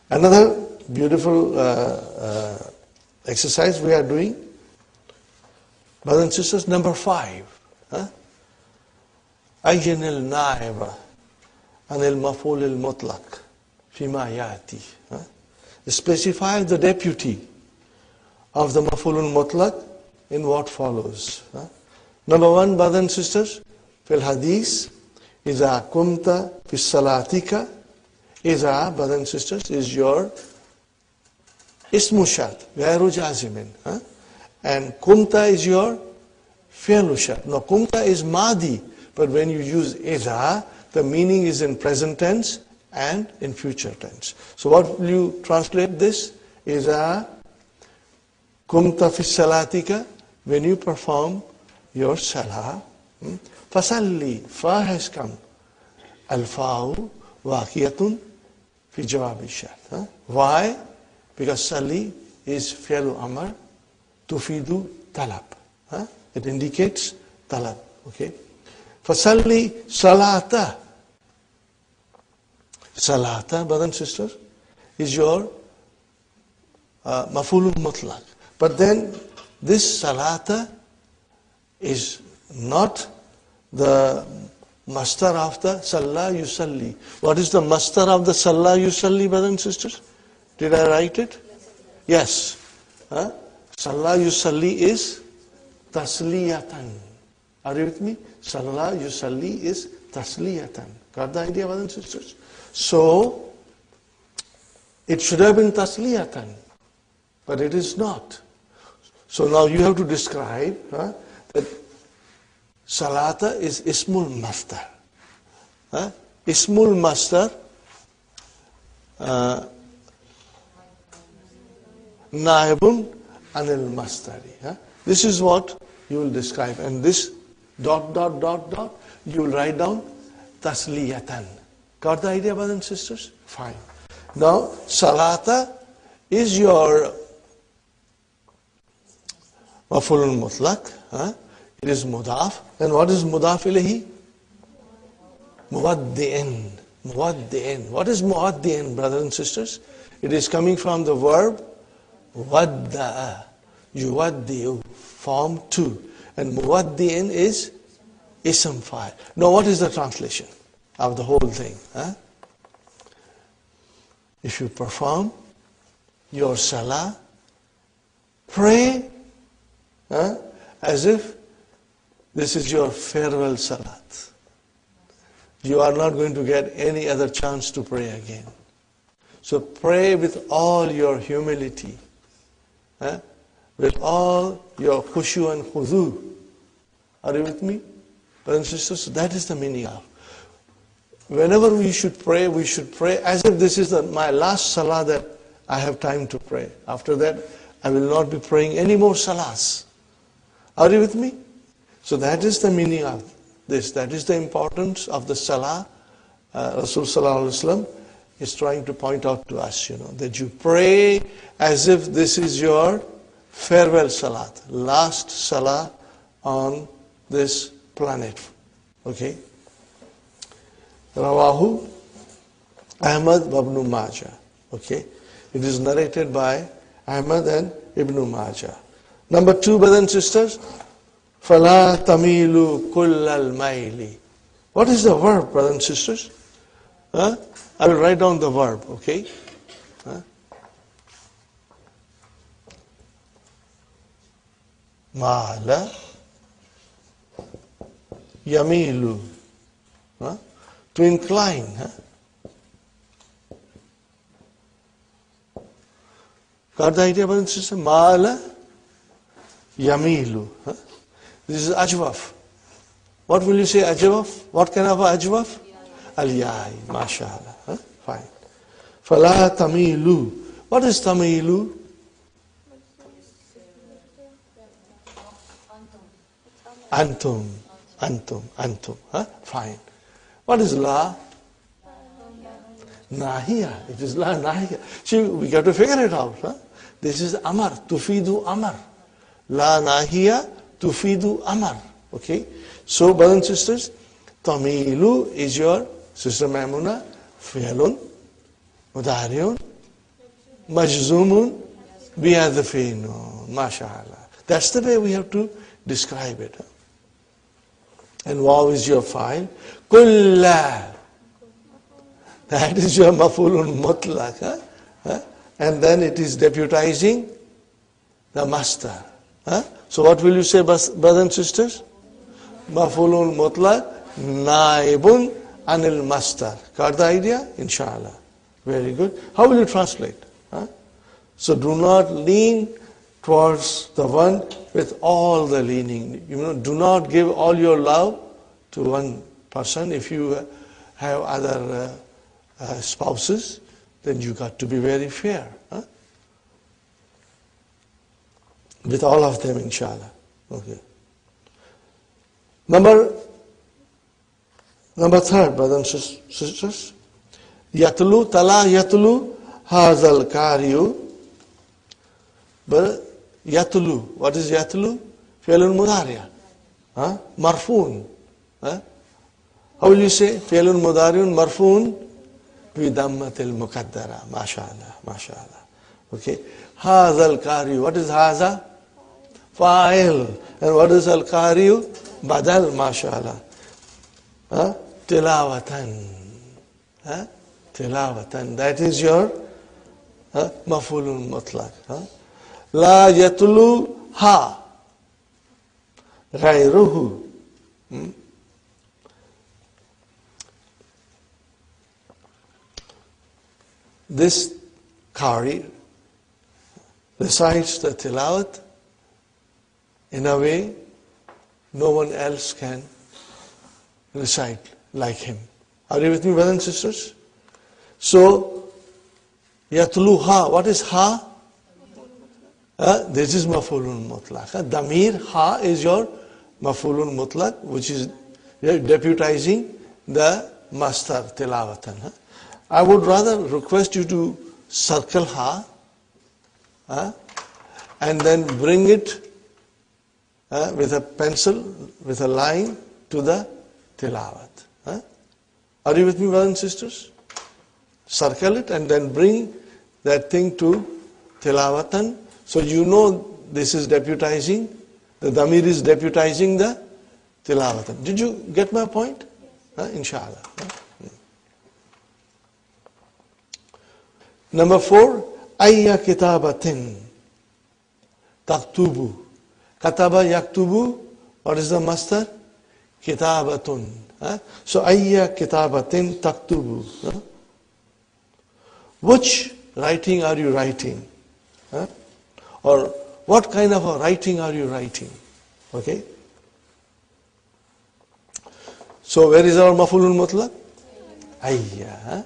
Another beautiful exercise we are doing. Brothers and sisters, number 5. Ayyin al-na'iba an al-maf'ul al-mutlaq fima yati. Specify the deputy of the maf'ul al-mutlaq in what follows. Number 1, brothers and sisters, في الحديث إذا كنت في صلاتك إذا, brothers and sisters, is your اسم شرط غير جازم. And kunta is your fi'l shart. Now kunta is madi, but when you use إذا, the meaning is in present tense and in future tense. So what will you translate this? إذا كنت في صلاتك, when you perform your salah. فصلي, fa has come. Al-fa'u waqiyatun fi jawab al-shart. Why? Because salli is fi'lu amr tufidu talab. It indicates talab. Okay. فصلي salata. Salata, brothers and sisters, is your maf'ulun mutlaq. But then this salata is not the masdar of the salla yusalli. What is the masdar of the salla yusalli, brothers and sisters? Did I write it? Yes. Salla yusalli is tasliyatan. Are you with me? Salla yusalli is tasliyatan. Got the idea, brothers and sisters? So, it should have been tasliyatan, but it is not. So now you have to describe that salata is ismul masdar. Ismul masdar naibun anil masdari. This is what you will describe. And this ... you will write down tasliyatan. Got the idea, brothers and sisters? Fine. Now, salata is your maf'ulun mutlaq. It is mudaf. And what is mudaf ilayhi? Muwaddi'in. Muwaddi'in. What is muwaddi'in, brothers and sisters? It is coming from the verb wadda'a. Yuwaddi'u. Form 2. And muwaddi'in is ism fa'il. Now what is the translation of the whole thing? If you perform your salah Pray as if this is your farewell salat. You are not going to get any other chance to pray again. So pray with all your humility, with all your khushu and khudu. Are you with me? Brothers and sisters, that is the meaning of. Whenever we should pray as if this is my last salah that I have time to pray. After that, I will not be praying any more salahs. Are you with me? So that is the meaning of this. That is the importance of the salah. Rasul Sallallahu Alaihi Wasallam is trying to point out to us, that you pray as if this is your farewell salat, last salah on this planet. Okay? Rawahu Ahmad ibn Majah. Okay? It is narrated by Ahmad and Ibn Majah. Number 2, brothers and sisters, فَلَا تَمِيلُوا كُلَّ الْمَيْلِ. What is the verb, brothers and sisters? I will write down the verb, okay? Ma'ala yamilu. To incline. Got the idea, brothers and sisters? Ma'ala yamilu. This is ajwaf. What will you say, ajwaf? What kind of ajwaf? Al-yai, mashallah. Fine. Fala tamilu. What is tamilu? Antum. Fine. What is la? Nahiya. It is la nahiya. See, we got to figure it out. This is amar. Tufidu amar. La nahiya tufidu amar. Okay. So, brothers and sisters, tamilu is your Sister Maimuna, fi'lun, mudariun, majzumun, biyadfinun. MashaAllah. That's the way we have to describe it. And waw is your file. Kulla. That is your mafulun mutlaq. And then it is deputizing the master. So what will you say, brothers and sisters? Mafulun mutlaq, naibun anil master. Got the idea? Inshallah. Very good. How will you translate? So do not lean towards the one with all the leaning. Do not give all your love to one person. If you have other spouses, then you got to be very fair. With all of them, inshallah. Okay. Number 3, brothers and sisters. Yatlu, tala yatlu, hazal kariyu. But yatlu, what is yatlu? Fi'lun mudariya. Marfoon. How will you say? Fi'lun mudariun marfoon bidammatil muqaddara. MashaAllah. Okay. Hazal kariyu. What is haza? Fa'il. And what is al kariyu? Badal. MashaAllah. Tilawatan. Tilawatan. That is your mafulun mutlaq. La yatlu ha. Ghayruhu. This qari recites the tilawat in a way no one else can recite like him. Are you with me, brothers and sisters? So, yatlu ha. What is ha? This is mafulun mutlaq. Damir ha is your mafulun mutlaq, which is deputizing the master tilawatan. I would rather request you to circle ha and then bring it with a pencil, with a line to the tilawat. Are you with me, brothers and sisters? Circle it and then bring that thing to tilawatan. So you know this is deputizing, the damir is deputizing the tilawatan. Did you get my point? Inshallah. Number 4, ayya kitabatin. taktubu. Kataba yaktubu, what is the master? Kitabatun. So ayya kitabatin taktubu. Which writing are you writing? Or what kind of a writing are you writing? Okay. So where is our mafulun mutlaq? Ayya.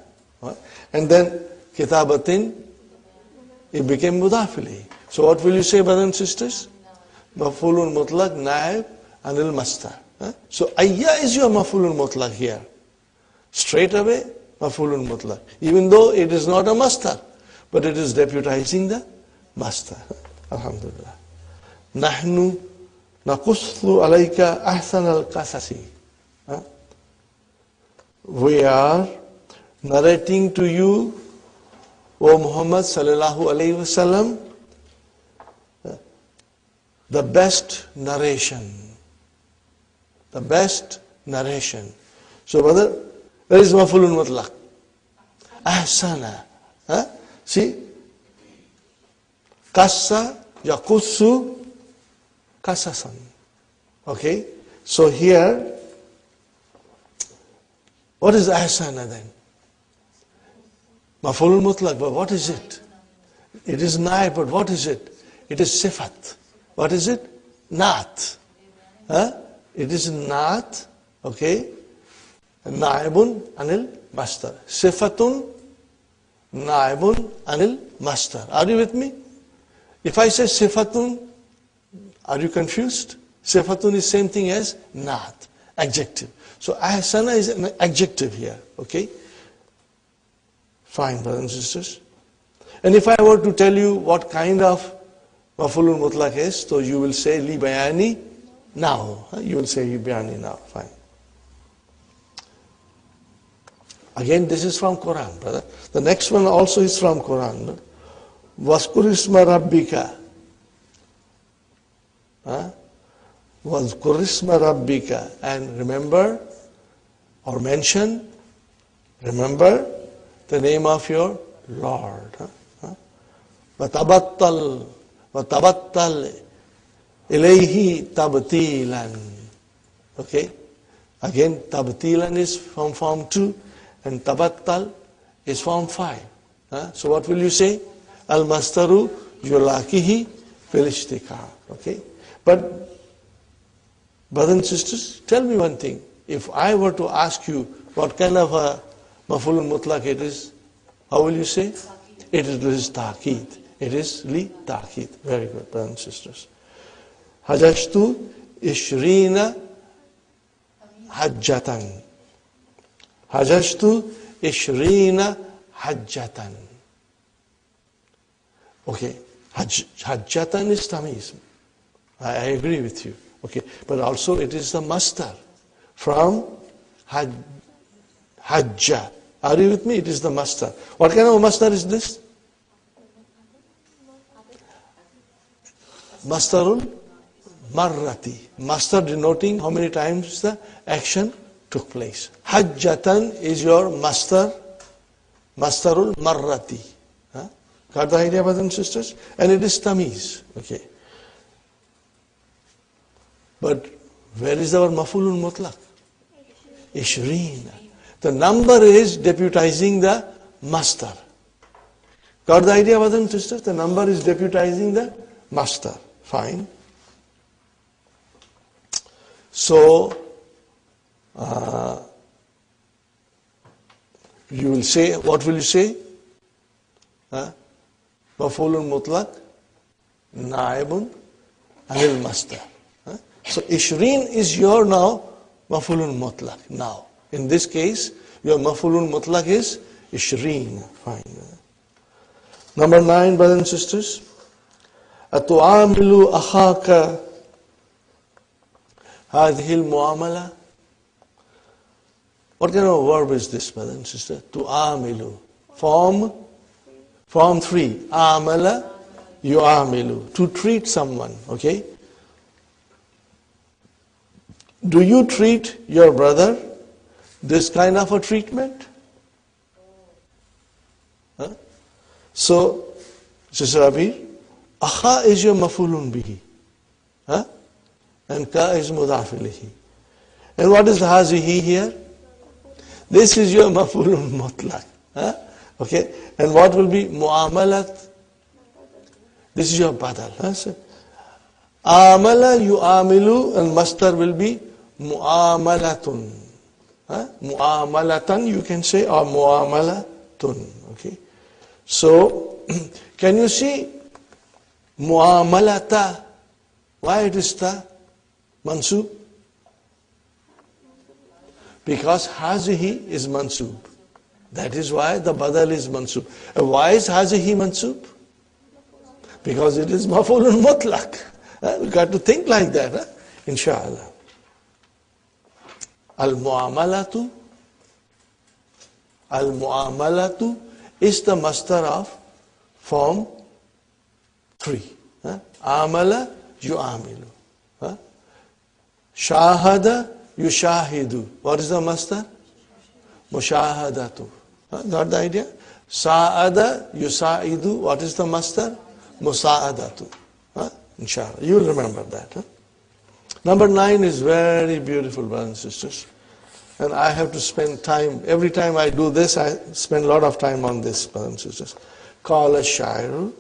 And then kitabatin, it became mudaf ilayhi. So what will you say, brothers and sisters? Mafulun mutlaq, naib, anil mastar. So ayya is your mafulun mutlaq here. Straight away, mafulun mutlaq. Even though it is not a mastar, but it is deputizing the mastar. Alhamdulillah. Nahnu naqussu alayka ahsan al-qasasi. We are narrating to you, O Muhammad sallallahu alayhi wasallam, the best narration. The best narration. So brother, there is mafulun mutlaq. Ahsana. See? Kassa yakussu kasasan. Okay? So here, what is ahsana then? Mafulun mutlaq, but what is it? It is naib, but what is it? It is sifat. What is it? Naat. It is naat, okay? Naibun anil mastar. Sifatun naibun anil mastar. Are you with me? If I say sifatun, are you confused? Sifatun is same thing as naat, adjective. So ahsana is an adjective here, okay? Fine, brothers and sisters. And if I were to tell you what kind of mafulun mutlaq is, so you will say li bayani now. You will say li bayani now. Fine. Again, this is from Quran, brother. The next one also is from Quran. Waskur isma rabbika. Waskur isma rabbika. And remember or mention, remember the name of your Lord. وَتَبَتَّلْ إِلَيْهِ تَبْتِيلًا. Okay? Again, tabtilan is from form 2 and tabattal is form 5. So what will you say? Al-mastaru yulakihi fil ishtiqa. Okay? But, brothers and sisters, tell me one thing. If I were to ask you what kind of a mafulun mutlaq it is, how will you say? It is ta'qeed. It is li ta'qeed. Very good, brothers and sisters. Hajjtu ishrina hajjatan. Hajjtu ishrina hajjatan. Okay. Hajjatan is tamiz. I agree with you. Okay. But also it is the mastar from hajja. Are you with me? It is the mastar. What kind of a mastar is this? Mastarul marrati. Mastar denoting how many times the action took place. Hajjatan is your mastar. Mastarul marrati. Got the idea, brothers and sisters? And it is tamiz. Okay. But where is our mafulun mutlaq? Ishrina. The number is deputizing the master. Got the idea, brothers and sisters? The number is deputizing the master. Fine. So, you will say, what will you say? Mafulun mutlaq, naibun, anil master. So, Ishreen is your now mafulun mutlaq. Now, in this case, your mafulun mutlaq is Ishreen. Fine. Number 9, brothers and sisters. أتعامل أخاك هذه المعاملة. What kind of a verb is this, brother and sister? تعامل. Form 3. Amala, yu'amilu. To treat someone, okay? Do you treat your brother this kind of a treatment? So, Sister Abir, Akha is your mafulun bihi. Huh? And ka is mudaf ilayhi. And what is hazihi here? This is your mafulun mutlaq. Huh? Okay. And what will be mu'amalat? This is your badal. Huh? So, amala yu'amilu and mastar will be mu'amalatun. Huh? Mu'amalatan you can say or mu'amalatun. Okay. So, can you see mu'amalata? Why it is ta? Mansub? Because hazihi is mansub. That is why the badal is mansub. And why is hazihi mansub? Because it is mafulun mutlaq. We got to think like that, inshallah. Al-mu'amalatu is the mastar of form 3. Amala yu'amilu. Shahada yushahidu. What is the mastar? Mushahadatu. Got the idea? Sa'ada yusaidu. What is the mastar? Musa'adatu. Inshallah. You will remember that. Number 9 is very beautiful, brothers and sisters. And I have to spend time. Every time I do this, I spend a lot of time on this, brothers and sisters. Qala ash-sha'iru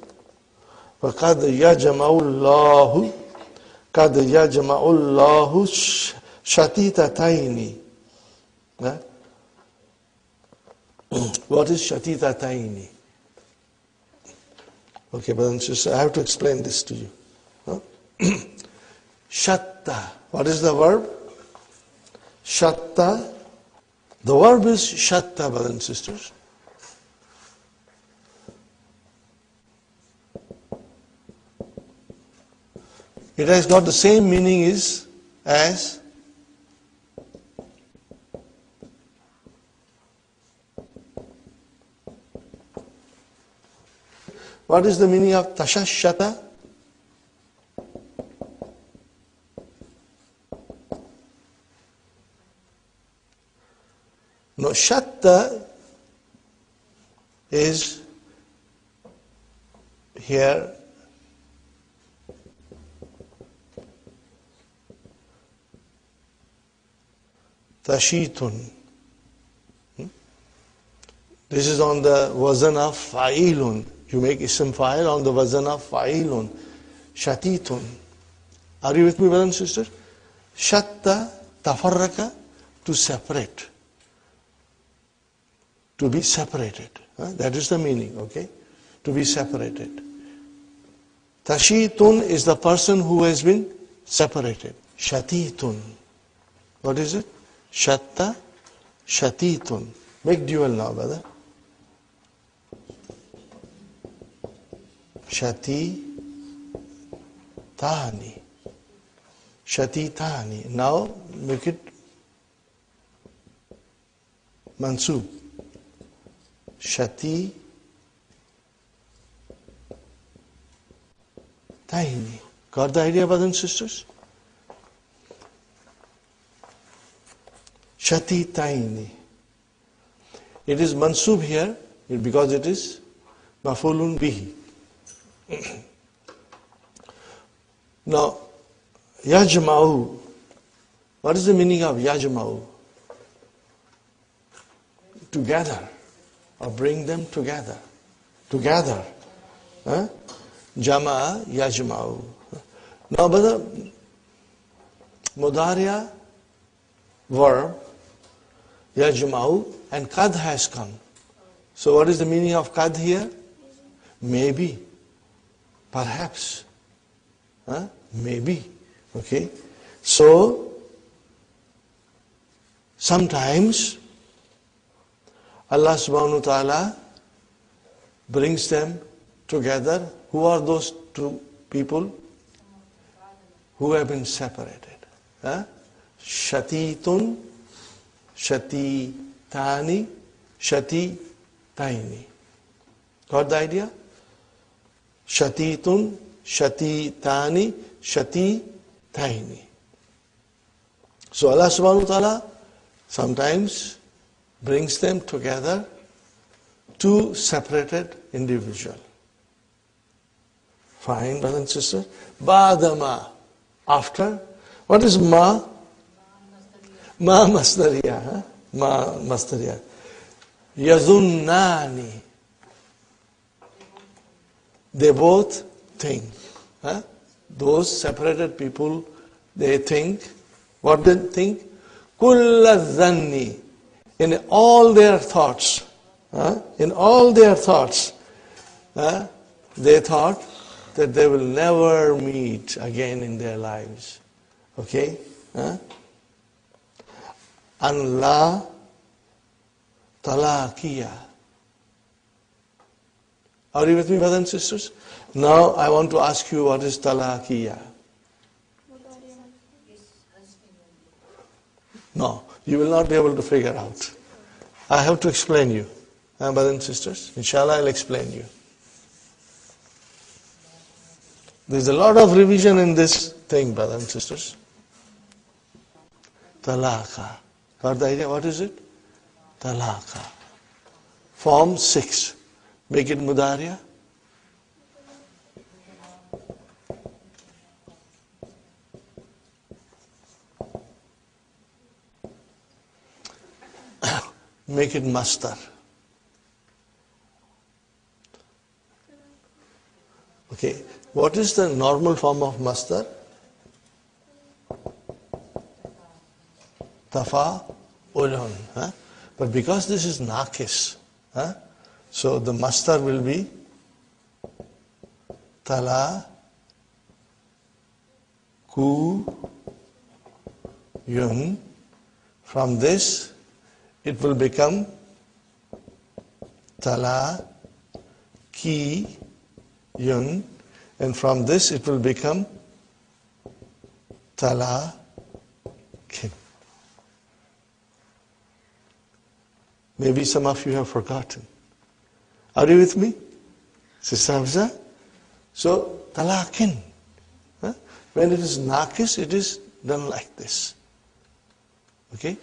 وَقَدْ يَجْمَعُ اللَّهُ قَدْ يَجْمَعُ اللَّهُ شَتِيتَتَيْنِ. What is shatitataini? Okay, brothers and sisters, I have to explain this to you. Shatta. What is the verb? Shatta. The verb is shatta, brothers and sisters. It has got the same meaning as what is the meaning of tashashshata? No, shatta is here tashitun. This is on the wazan of fa'ilun. You make ism fa'il on the wazan of fa'ilun. Shatitun. Are you with me, brothers and sisters? Shatta, tafarraka, to separate. To be separated. That is the meaning, okay? To be separated. Tashitun is the person who has been separated. Shatitun. What is it? Shatta, shatitun. Make dual now, brother. Shati, tani. Shati, tani. Now make it mansub. Shati, taini. Got the idea, brothers and sisters? Shati, taini. It is mansub here because it is mafulun bihi. Now, yajma'u. What is the meaning of yajma'u? Together. Or bring them together. Together. Jama'a yajma'u. Now, brother, mudariya verb, yajma'u, and kad has come. So what is the meaning of kad here? Maybe. Perhaps. Maybe. Okay. So, sometimes Allah subhanahu wa ta'ala brings them together. Who are those two people? Who have been separated. Shatitun, shatitani, shatitaini. Got the idea? Shatitun, shatitani, shatitaini. So Allah subhanahu wa ta'ala sometimes brings them together, two separated individuals. Fine, brothers and sisters. Badama. After. What is ma? Ma masdariya. Huh? Ma masdariya. Yazunnani. They both think. Huh? Those separated people, they think. What they think? Kulla dhanni. In all their thoughts. In all their thoughts. They thought that they will never meet again in their lives. Okay? An la talaqiya. Are you with me, brothers and sisters? Now I want to ask you, what is talaqiya? No, you will not be able to figure out. I have to explain you. Brothers and sisters, inshallah I'll explain you. There's a lot of revision in this thing, brothers and sisters. Talaqa. Got the idea? What is it? Talaqa. Form 6. Make it mudariya. Make it mastar. Okay. What is the normal form of mastar? Tafa'ulun. But because this is naqis, so the mastar will be tala ku yun. From this, it will become tala ki yun, and from this it will become tala kin. Maybe some of you have forgotten. Are you with me? Sister Hamza? So, talakin. When it is naqis, it is done like this. Okay?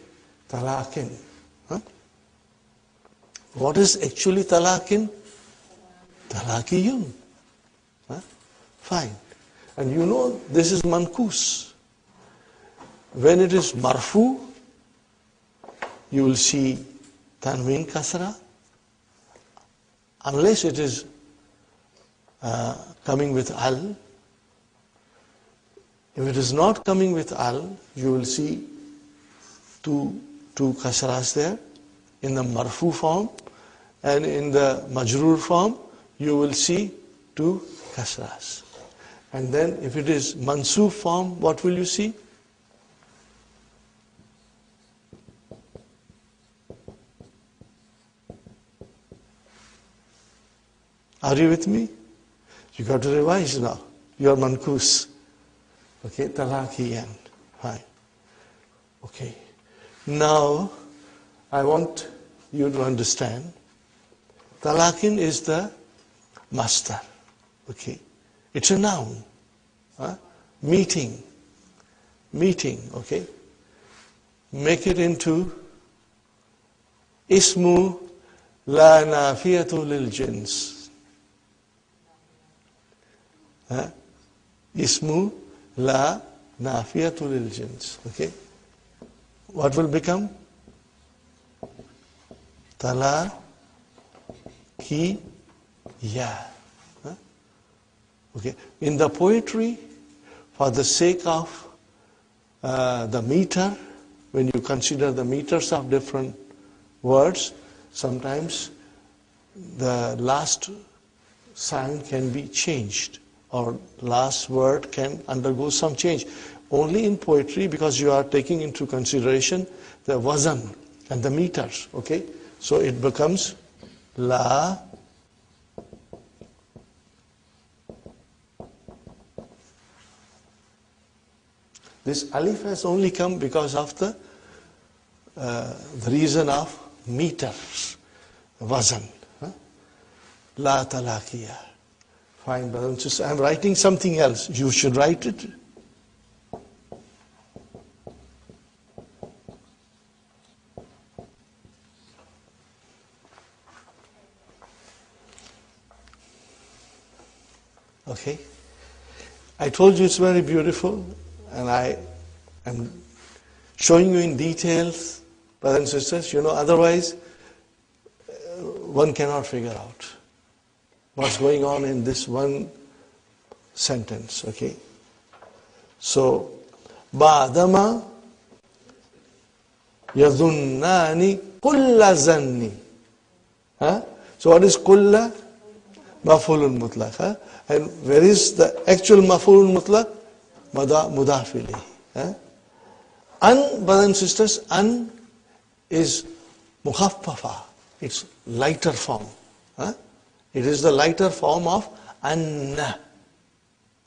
Talakin. What is actually talakin? Talakiyun. Fine. And you know this is mankus. When it is marfu, you will see tanween kasra, unless it is coming with al. If it is not coming with al, you will see two kasras there in the marfu form, and in the majrur form you will see two kasras. And then if it is mansoob form, what will you see? Are you with me? You got to revise now. You are mankus. Okay, talaqiyan. Fine. Okay. Now, I want you to understand, talaqin is the master. Okay. It's a noun. Meeting. Meeting, okay. Make it into ismu la nafiyatu lil jins. Ismu la nafiyatu lil jins. Okay. What will become? Tala ki ya. Okay. In the poetry, for the sake of the meter, when you consider the meters of different words, sometimes the last sign can be changed, or last word can undergo some change. Only in poetry, because you are taking into consideration the wazan and the meters. Okay, so it becomes la This alif has only come because of the reason of meters, wazan. La talaqiya. Fine, brothers. I'm writing something else. You should write it. Okay? I told you it's very beautiful, and I am showing you in details, brothers and sisters. Otherwise, one cannot figure out what's going on in this one sentence. Okay? So, Ba'dama yadunnani kulla zanni. So what is kulla? Maf'ulun mutlaq. And where is the actual maf'ulun mutlaq? Mudaf ilayhi. An, brothers and sisters, an is mukhaffafa. It's lighter form. It is the lighter form of anna.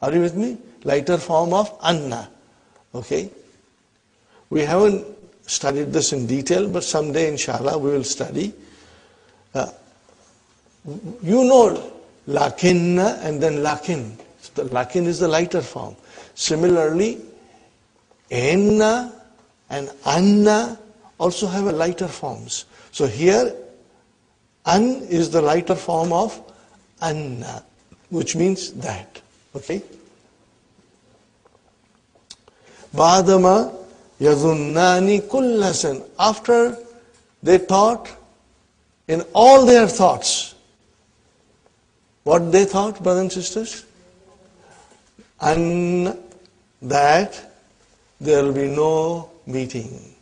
Are you with me? Lighter form of anna. Okay? We haven't studied this in detail, but someday, inshallah, we will study. Lakinna and then lakin. So the lakin is the lighter form. Similarly, enna and anna also have a lighter forms. So here, an is the lighter form of anna, which means that. Okay? Ba'dama yadunnani kullasan. After they thought in all their thoughts. What they thought, brothers and sisters? And that there will be no meeting.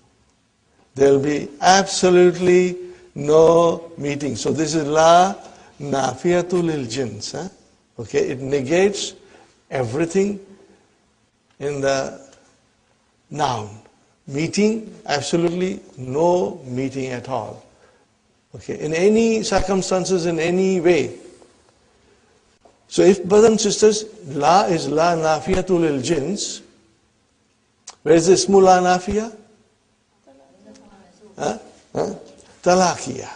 There will be absolutely no meeting. So this is la nafiyatu lil jins. Okay, it negates everything in the noun. Meeting, absolutely no meeting at all. Okay, in any circumstances, in any way. So if, brothers and sisters, la is la nafiyatu lil jins, where is the ismu la nafiya? Talaqiya.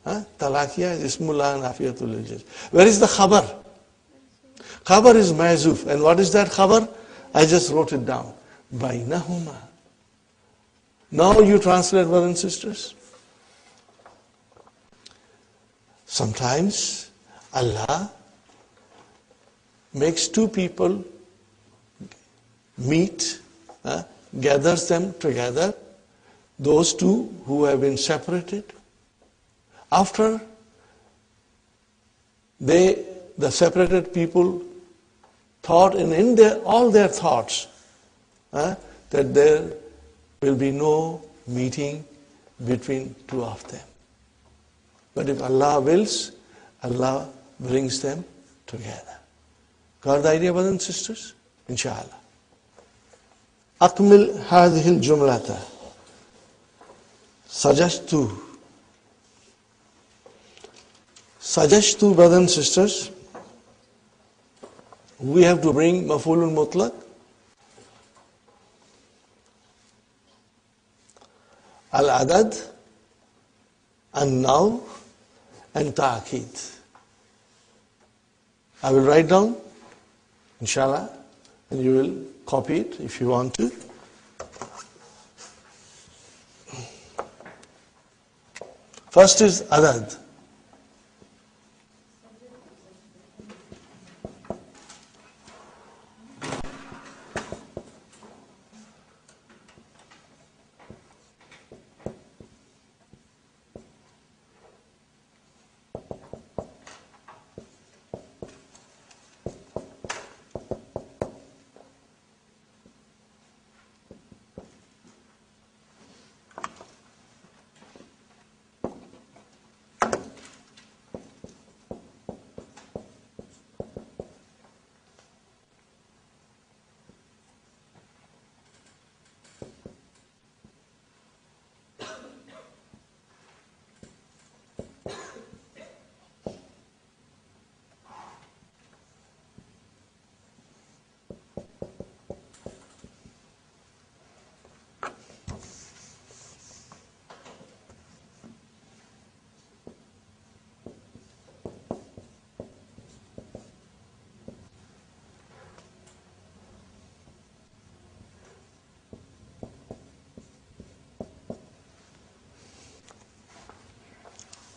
Talaqiya is ismu la nafiyatu lil jins. Where is the khabar? Khabar is ma'zuf. And what is that khabar? I just wrote it down. Bainahuma. Now you translate, brothers and sisters. Sometimes Allah makes two people meet, gathers them together, those two who have been separated. After the separated people thought in all their thoughts that there will be no meeting between two of them. But if Allah wills, Allah brings them together. Got the idea, brothers and sisters? Inshallah. أكمل هذه الجملة. Sajashtu. Sajashtu, brothers and sisters, we have to bring maf'ulun mutlaq. Al-adad, an-naw, and ta'akid. I will write down, inshallah, and you will copy it if you want to. First is adad.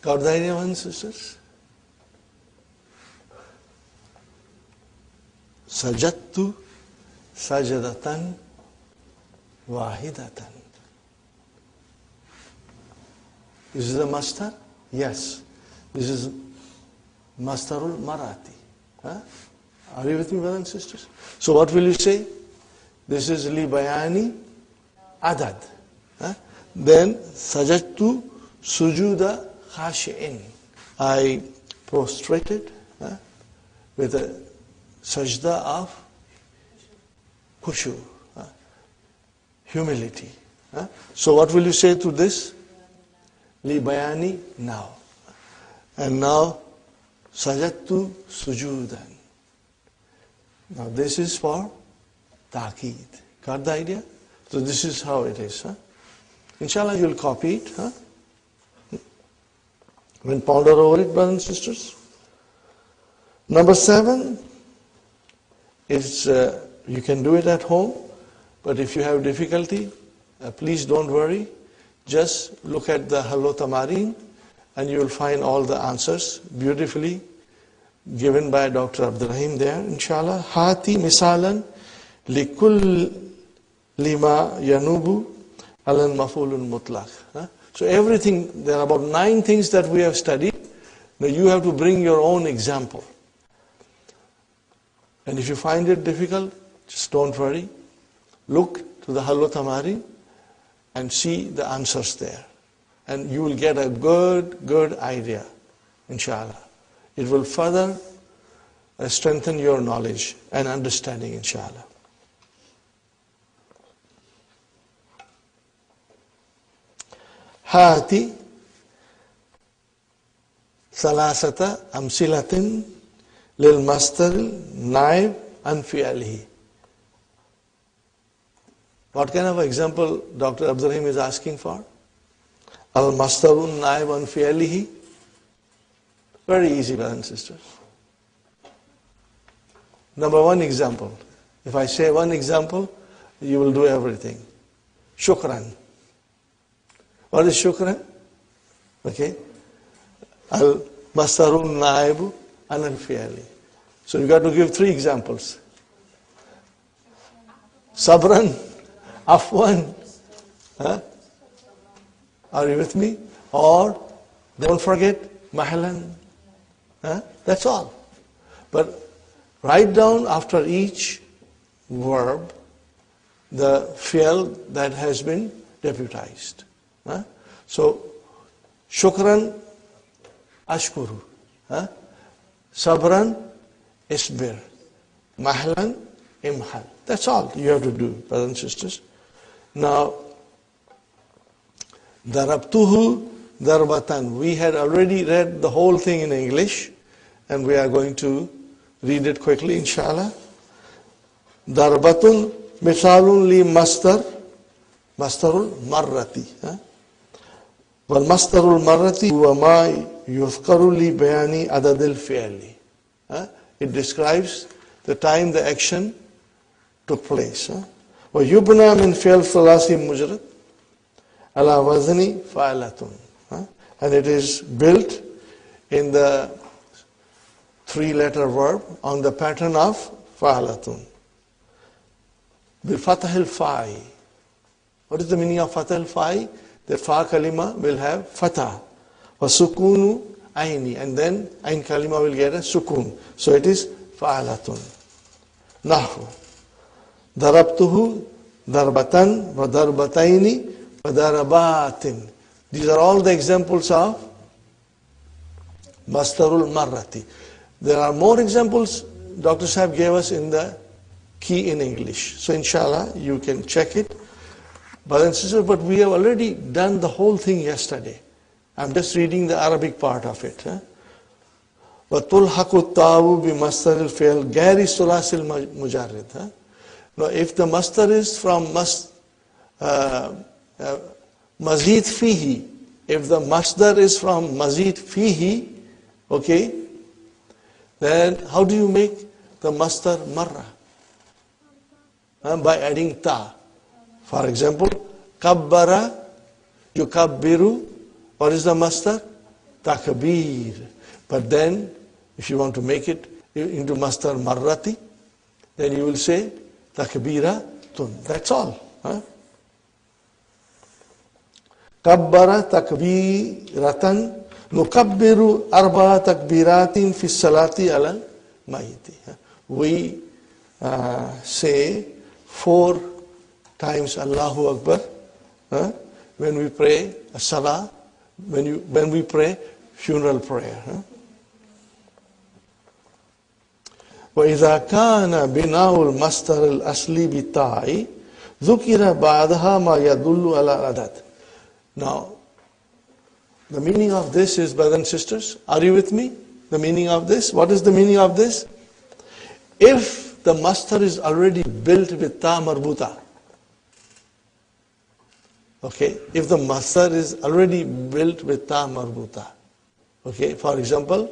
Got the idea, brothers and sisters? sajattu sajadatan wahidatan. This is the mastar? Yes. This is mastarul marati. Huh? Are you with me, brothers and sisters? So what will you say? This is li bayani adad. Huh? Then sajattu sujuda khashi'in. I prostrated with a sajda of khushu, humility. So what will you say to this? Li bayani now. And now sajattu sujudan. Now this is for ta'keed. Got the idea? So this is how it is. Inshallah you'll copy it. When ponder over it, brothers and sisters. Number 7 is you can do it at home, but if you have difficulty, please don't worry. Just look at the Hallo Tamarin and you will find all the answers beautifully given by Dr. Abdurrahim there, inshallah. Hati misalan likul lima yanubu alan mafulun mutlaq. So everything, there are about 9 things that we have studied. Now you have to bring your own example. And if you find it difficult, just don't worry. Look to the Hallo Tamarin and see the answers there. And you will get a good idea, inshallah. It will further strengthen your knowledge and understanding, inshallah. Hati salasata amsilatin lil mastar naib an fi'alihi. What kind of example Dr. Abdurrahim is asking for? Al mastarun naib an fi'alihi. Very easy, brothers and sisters. Number 1 example. If I say 1 example, you will do everything. Shukran. What is shukran? Okay. Al mastarun naibu an fi'ali. So you got to give 3 examples. Sabran, afwan. Are you with me? Or don't forget mahlan. That's all. But write down after each verb the fi'l that has been deputized. So, shukran, ashkuru. Sabran, isbir. Mahlan, imhal. That's all you have to do, brothers and sisters. Now, darabtuhu darbatan. We had already read the whole thing in English, and we are going to read it quickly, inshallah. Darbatun misalun li mastarul marrati. Wal mastarul marrati huwa ma yuzkaru li bayani adadil fi'li. It describes the time the action took place. Wa yubna min fi'l thalasi mujrad ala wazni fa'alatun. And it is built in the 3-letter verb on the pattern of fa'alatun. Bil fathil fa'i. What is the meaning of fathil fa'i? The fa kalima will have fatah. Wa sukunu aini. And then ain kalima will get a sukun. So it is fa'alatun. Nahwu. Darabtuhu darbatan wa darbataini wa darabatin. These are all the examples of mastarul marrati. There are more examples Dr. Sahib gave us in the key in English. So inshallah you can check it. Brothers and sisters, but we have already done the whole thing yesterday. I'm just reading the Arabic part of it. وَتُلْحَقُ التَّاوُ بِمَصْدَرِ الْفِعْلِ غَيْرِ ثُلَاثِ الْمُجَرِّدِ. Now if the mastar is from mazid fihi, if the masdar is from mazid fihi, okay, then how do you make the masdar marra? By adding ta. For example, kabbara, yukabbiru, what is the masdar? Takbir. But then, if you want to make it into masdar marrati, then you will say takbiratun. That's all. Huh? Kabbara takbiratan nukabbiru arba takbiratin fi salati ala mayiti. We say 4 times Allahu Akbar when we pray a salah, when we pray funeral prayer. وإذا كان بناء المصدر الأصلي بالتاء ذكر بعدها ما يدل على العدد. Now, the meaning of this is, brothers and sisters, are you with me? The meaning of this? What is the meaning of this? If the mastar is already built with ta marbuta, okay, if the mastar is already built with ta marbuta, okay, for example,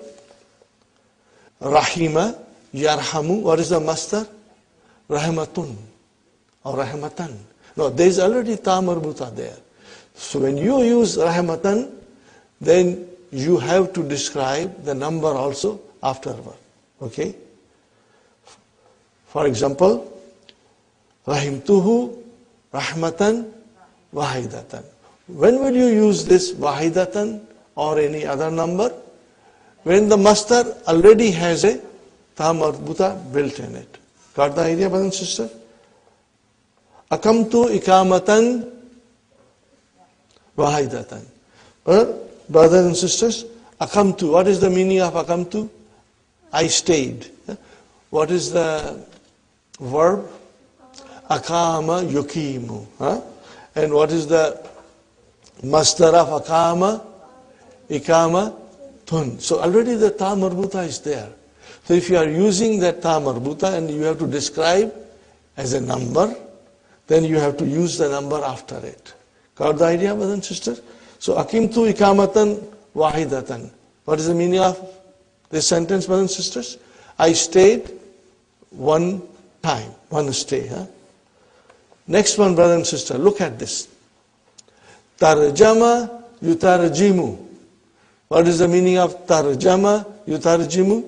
rahima, yarhamu, what is the mastar? Rahmatun or rahmatan. No, there is already ta marbuta there. So when you use rahmatan, then you have to describe the number also afterward. Okay? For example, rahimtuhu rahmatan wahidatan. When will you use this wahidatan or any other number? When the mastar already has a ta marbuta built in it. Got the idea, brother and sister? Akamtu ikamatan wahidatan. Brothers and sisters, akamtu, what is the meaning of akamtu? I stayed. What is the verb? Akama yukimu. And what is the masdar of akama? Ikama tun. So already the ta marbuta is there. So if you are using that ta marbuta and you have to describe as a number, then you have to use the number after it. Got the idea, brothers and sisters? So, akimtu ikamatan wahidatan. What is the meaning of this sentence, brothers and sisters? I stayed one time, one stay. Next one, brother and sister, look at this. Tarjama yutarjimu. What is the meaning of tarjama yutarjimu?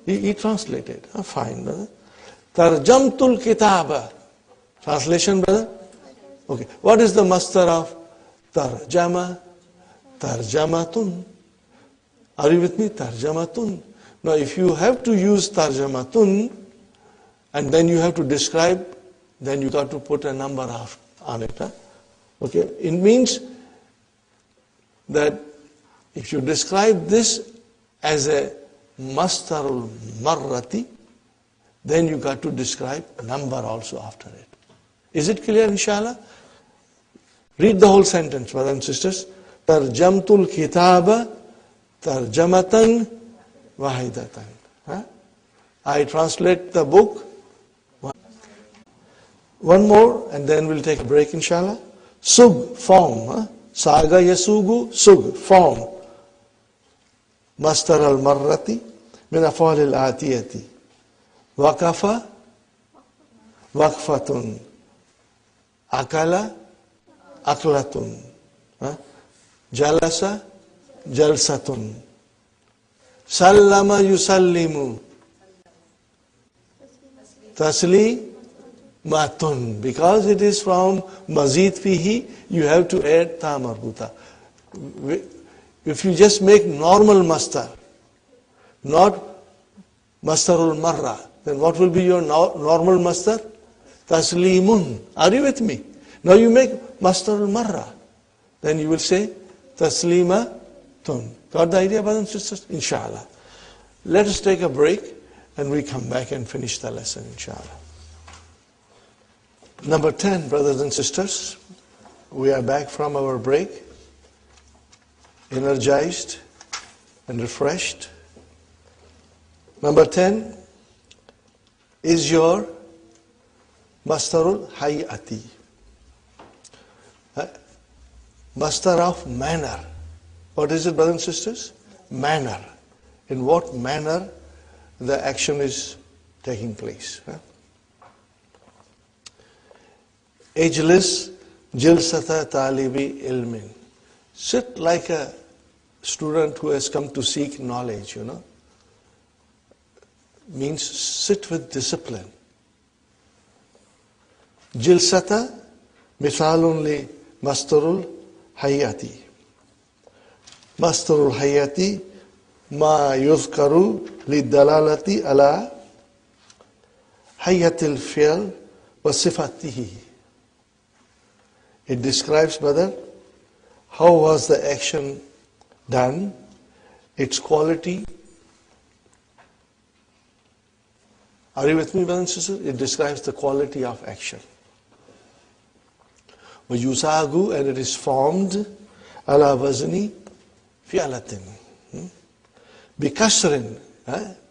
He translated. Fine, brother. Tarjamtul kitaba. Translation, brother? Okay. What is the masdar of tarjama? Tarjamatun. Are you with me? Tarjamatun. Now, if you have to use tarjamatun, and then you have to describe, then you got to put a number on it. Okay. It means that if you describe this as a masdarul marrati, then you got to describe number also after it. Is it clear, inshallah? Read the whole sentence, brothers and sisters. Tarjamtul kitaba tarjamatan wahidatan. I translate the book. One more, and then we'll take a break, inshallah. Sug, form. Saga yasugu, sug, form. Mastar al-marrati min afal al-atiyati. Waqafa, waqfatun. Akala, aklatun. Jalasa, jalsatun. Sallama yusallimu. Tasli, matun. Because it is from mazid fihi, you have to add ta marbuta. If you just make normal mastar, not mastarul marra, then what will be your normal mastar? Taslimun. Are you with me? Now you make mastarul marra. Then you will say taslimatun. Got the idea, brothers and sisters? Inshallah. Let us take a break and we come back and finish the lesson, inshallah. Number 10, brothers and sisters. We are back from our break, energized and refreshed. Number 10 is your mastarul hayati. Mastar of manner. What is it, brothers and sisters? Manner. In what manner the action is taking place. Ijlis jilsata talibi ilmin. Sit like a student who has come to seek knowledge, Means sit with discipline. Jilsata mithalun li mastarul hayati. Mastarul hayati ma yuzkaru li dalalati ala hayatil fi'l wa sifatihi. It describes, brother, how was the action done, its quality. Are you with me, brothers and sisters? It describes the quality of action. وَيُسَاغُ, and it is formed عَلَى وَزْنِ فِعْلَةٍ. بِكَسْرٍ,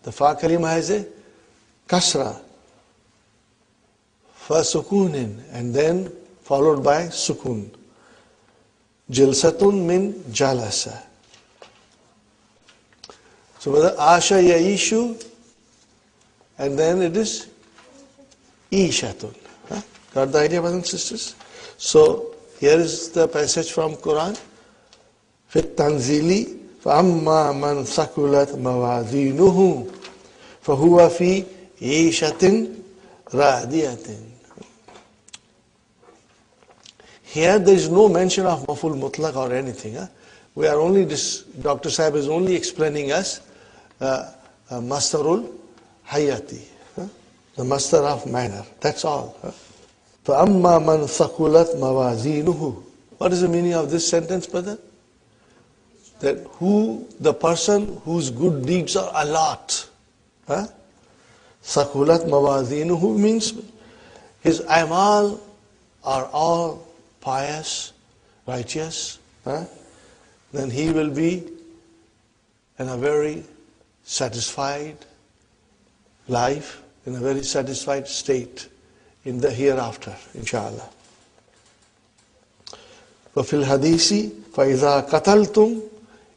the fa kalima has a kasra. فَسُكُونٍ, and then followed by sukun. Jilsatun min jalasa. So whether asha yaishu, and then it is ishatun. Got the idea, brothers and sisters? So here is the passage from Quran. Fit tanzili فَأَمَّا مَنْ ثَقُلَتْ مَوَازِينُهُ فَهُوَ فِي عِيشَةٍ رَاضِيَةٍ. Here there is no mention of maful mutlaq or anything. We are only, Dr. Sahib is only explaining us mastarul hayati, the master of manner. That's all. فَأَمَّا مَنْ ثَقُلَتْ مَوَازِينُهُ. What is the meaning of this sentence, brother? That who, the person whose good deeds are a lot. Thaqulat mawazinuhu means his amal are all pious, righteous. Then he will be in a very satisfied life, in a very satisfied state in the hereafter, inshallah. وَفِي الْحَدِيثِ فَإِذَا قَتَلْتُمْ,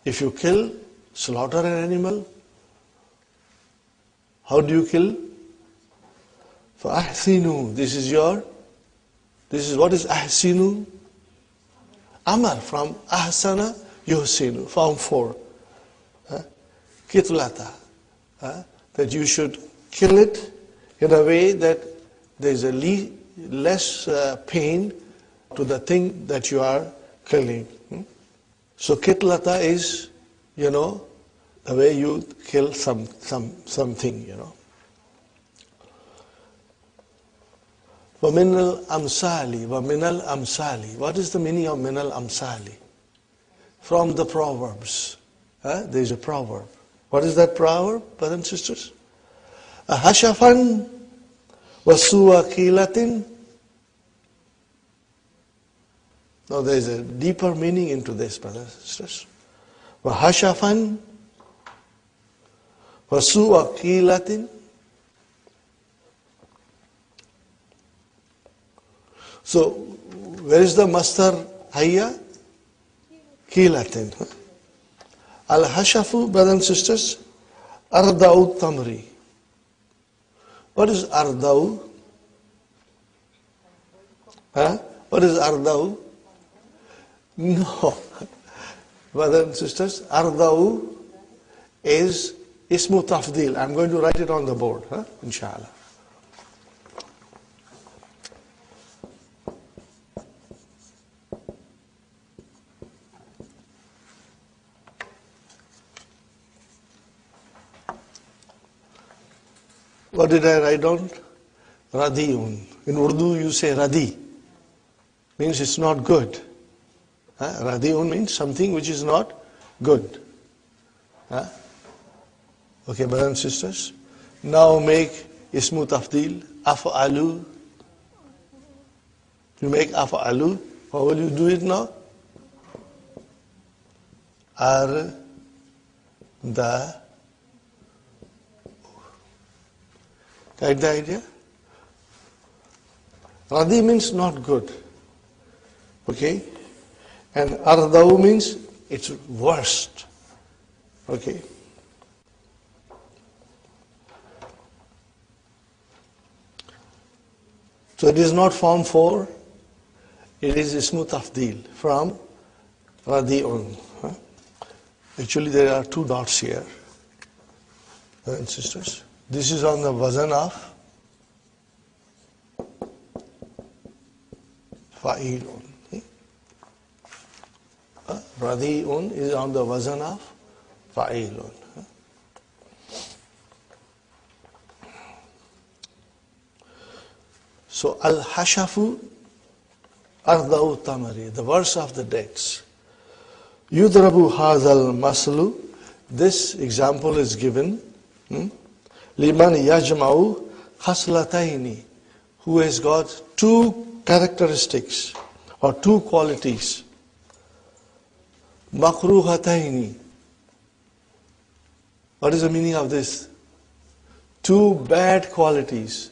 if you kill, slaughter an animal, how do you kill? فَأَحْسِنُوا, this is what is أَحْسِنُوا? Amar, from أَحْسَنَ يُحْسِنُ, form 4. Kitlata, that you should kill it in a way that there is a less pain to the thing that you are killing. So kitlata is, the way you kill something, وَمِنَ الْأَمْثَالِ. What is the meaning of min al-amsali? From the Proverbs. There is a proverb. What is that proverb, brothers and sisters? أَهَشَفًا وَسُوَ كِيلَةٍ. Now there is a deeper meaning into this, brothers and sisters. وَهَشَفًا وَسُوَ كِيلَةٍ. So, where is the mastar hayya? Kilatin. Al-hashafu, brothers and sisters, arda'u tamri. What is arda'u? What is arda'u? No. Brothers and sisters, arda'u is ismu tafdil. I'm going to write it on the board, inshallah. What did I write down? Radiun. In Urdu you say radi. Means it's not good. Radiun means something which is not good. Okay, brothers and sisters. Now make ismu tafdil. Af'alu. You make af'alu. How will you do it now? Ar, da. Get the idea? Radi means not good. Okay? And ardau means it's worst. Okay? So it is not form 4. It is ismu tafdil from radi'un. Actually there are 2 dots here. Brothers and sisters. This is on the wazan of fa'ilun. Radi'un is on the wazn of fa'ilun. So al-hashafu arda'u tamari, the verse of the dates. Yudrabu hazal maslu, this example is given. Liman yajma'u khaslataini, who has got two characteristics or two qualities. Makruhataini. What is the meaning of this? Two bad qualities.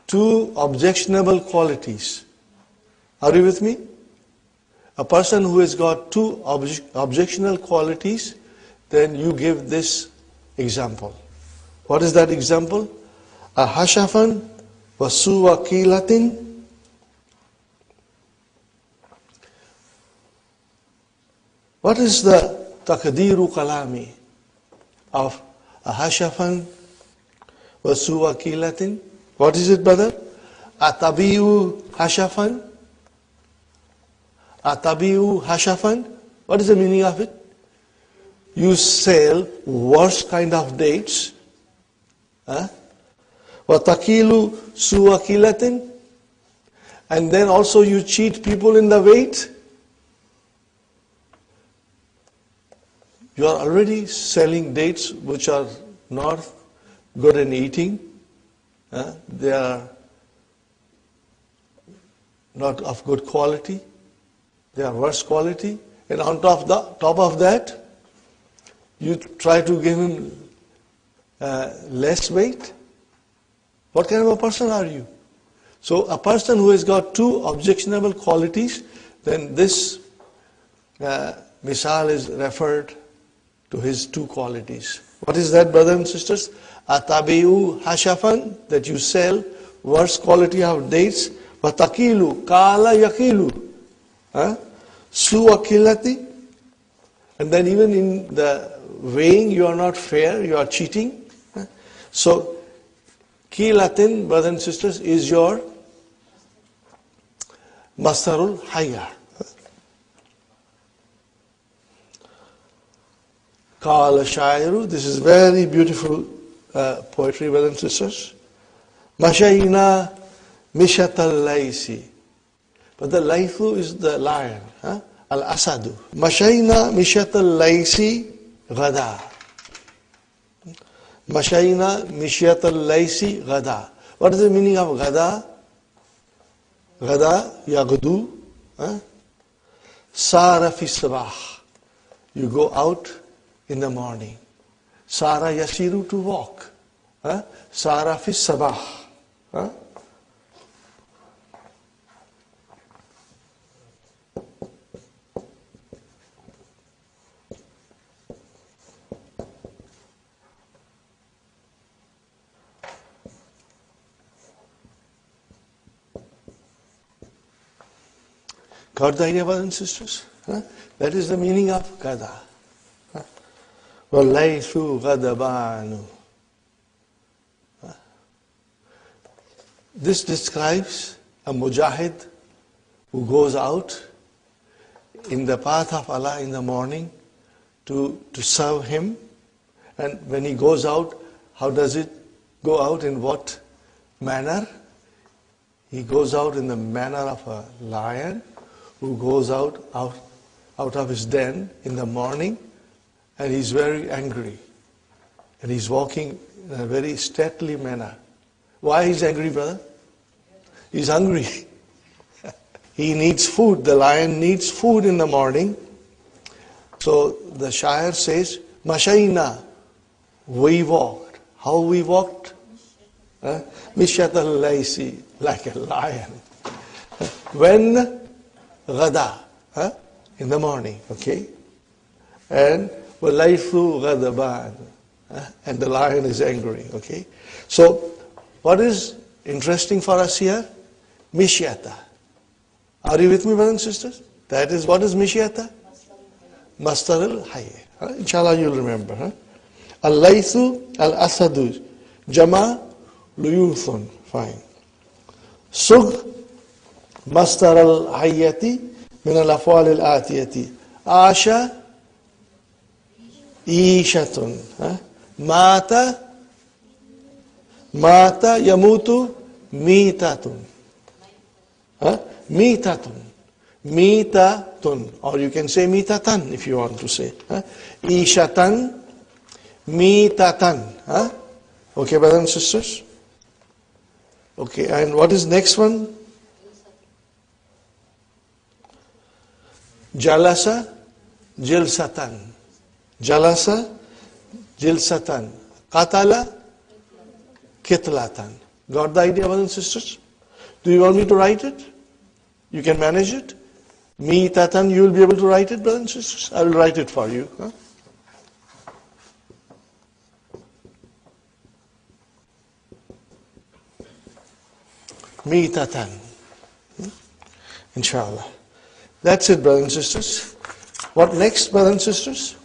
Two objectionable qualities. Are you with me? A person who has got two objectionable qualities, then you give this example. What is that example? A hashafan wa suwakilatin. What is the taqdeeru kalami of a hashafan wa suwakilatin? What is it, brother? Atabiu hashafan. Atabiu hashafan. What is the meaning of it? You sell worst kind of dates. Watakilu suwakilatin. And then also you cheat people in the weight. You are already selling dates which are not good in eating. They are not of good quality. They are worse quality. And on top of that, you try to give him less weight. What kind of a person are you? So a person who has got two objectionable qualities, then this misal is referred to his two qualities. What is that, brothers and sisters? Atabiu hashafan, that you sell worse quality of dates. Watakilu, kala yakilu. Suwakilati. And then even in the weighing, you are not fair, you are cheating. So, kilatin, brothers and sisters, is your mastarul hayya. Qala shairu, this is very beautiful poetry, brothers and sisters. Mashayna mishatal laisi. But the laythu is the lion. Al-asadu. Mashayna mishatal laisi gada. Mashayna mishatal laisi gada. What is the meaning of gada? Gada, yagudu. Sara fi sabah. You go out in the morning. Sara yasiru, to walk. Sara fi sabah. Got the idea, brothers and sisters? That is the meaning of gada. وَاللَّيْثُ غَدَبَانُ. This describes a mujahid who goes out in the path of Allah in the morning to serve Him. And when he goes out, how does it go out? In what manner? He goes out in the manner of a lion who goes out of his den in the morning, and he's very angry. And he's walking in a very stately manner. Why he's angry, brother? He's hungry. He needs food. The lion needs food in the morning. So the shair says, Mashayna, we walked. How we walked? Mishatal laisi, like a lion. When? Gada, in the morning, okay? And وَلَيْثُ غَدَبَانُ, and the lion is angry, okay? So, what is interesting for us here? Mishyata. Are you with me, brothers and sisters? That is, what is Mishyata? Mastar al-Hayy. Inshallah you'll remember. Al-Laythu al-Asadu. Jama luyuthun. Fine. Sugh مصدر الحية من الأفعال الآتية عاش عيشة مات يموت ميتة ميتة ميتة or you can say ميتة if you want to say عيشة ميتة okay brothers and sisters. Okay, and what is next one? Jalasa jilsatan. Jalasa jilsatan. Qatala kitlatan. Got the idea, brothers and sisters? Do you want me to write it? You can manage it? Mitatan, you will be able to write it, brothers and sisters? I will write it for you. Mitatan. Inshallah. That's it, brothers and sisters. What next, brothers and sisters?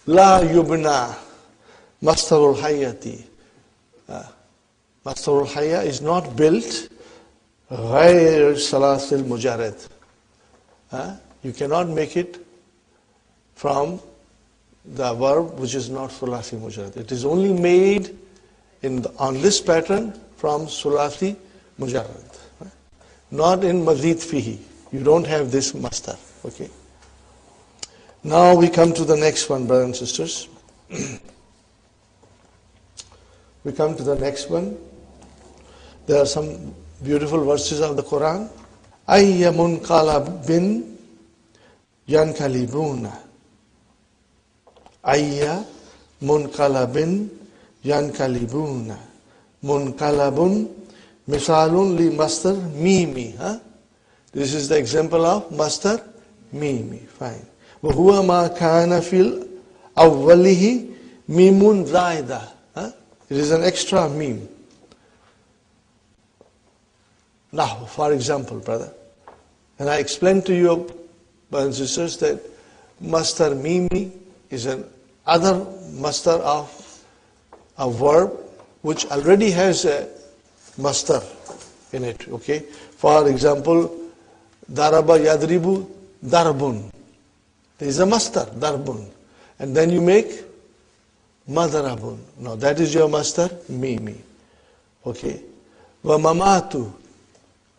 La yubna mastarul hayati. Mastarul hayya is not built غير ثلاث المجرد. You cannot make it from the verb which is not sulasi mujarrad. It is only made on this pattern from sulasi mujarrad. Not in mazid fihi. You don't have this mastar. Okay. Now we come to the next one, brothers and sisters. We come to the next one. There are some beautiful verses of the Quran. Ayya munqalabin yankalibuna. Ayya munqalabin yankalibuna. Munqalabun misalun li mastar mimi. This is the example of mastar mimi. Fine. Wa huwa ma kana fil awwalihi mimun zaida. It is an extra meme. Now, for example, brother, and I explained to you, brothers and sisters, that mastar mimi is an other mastar of a verb which already has a mastar in it. Okay. For example, daraba yadribu darbun. There is a mastar, darbun, and then you make madarabun. Now that is your mastar mimi. Okay. Wa mamatu.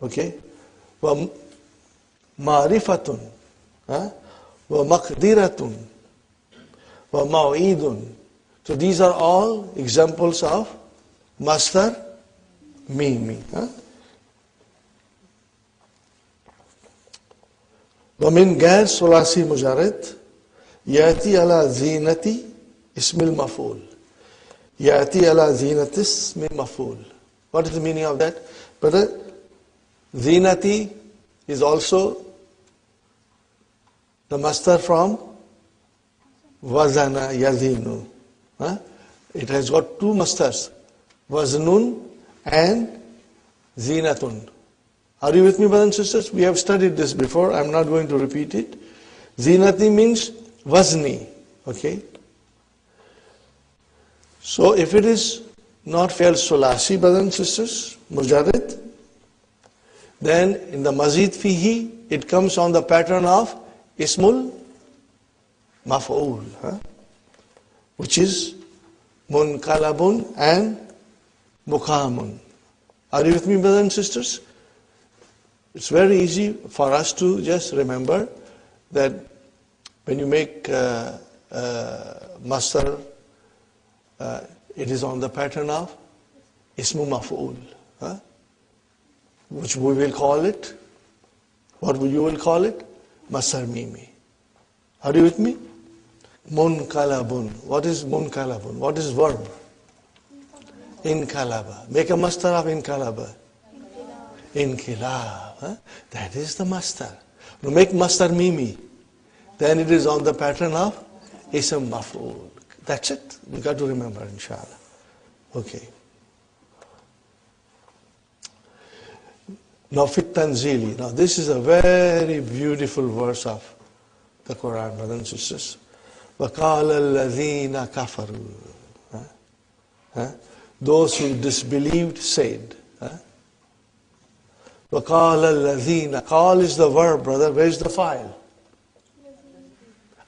Okay. Wa ma'rifatun. Wa maqdiratun. Wa ma'idun. So these are all examples of mastar mimi. ومن غير ثلاثي مجرد يأتي على زينة اسم المفعول. يأتي على زينة اسم المفعول. What is the meaning of that? Brother, zinati is also the mastar from wazana yazinu. It has got two masters, waznun and zinatun. Are you with me, brothers and sisters? We have studied this before. I'm not going to repeat it. Zinati means wazni. Okay. So if it is not fail sulasi, brothers and sisters, mujarrid, then in the mazid fihi, it comes on the pattern of ismul maf'ul, which is munqalabun and muqamun. Are you with me, brothers and sisters? It's very easy for us to just remember that when you make mastar, it is on the pattern of ismu maf'ul, which we will call it, what you will call it? Mastar mimi. Are you with me? Munqalabun. What is munqalabun? What is verb? Inqalaba. Make a mastar of inqalaba. Inqilab. That is the mastar. Now make mastar mimi. Then it is on the pattern of ism maf'ul. That's it. We got to remember, inshallah. Okay. Now fit tanzili. Now this is a very beautiful verse of the Quran, brothers and sisters. وَقَالَ الَّذِينَ كَفَرُوا. Those who disbelieved said. وَقَالَ الَّذِينَ. Call is the verb, brother. Where is the file?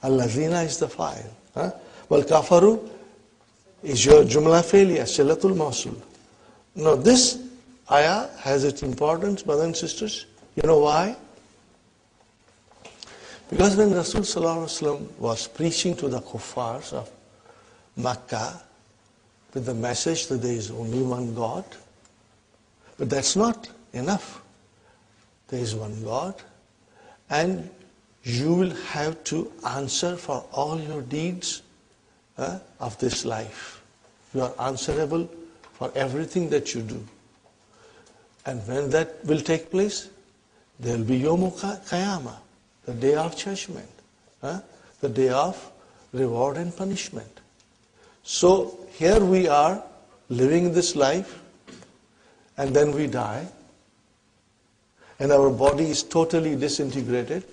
Al-lazina is the file. Huh? Well, kafaru is your jumla failure, silatul mawsul. Now this ayah has its importance, brothers and sisters. You know why? Because when Rasul Sallallahu Alaihi Wasallam was preaching to the kuffars of Makkah with the message that there is only one God, but that's not enough. There is one God, and you will have to answer for all your deeds of this life. You are answerable for everything that you do. And when that will take place, there will be Yom Qiyamah, the day of judgment, the day of reward and punishment. So here we are living this life, and then we die, and our body is totally disintegrated.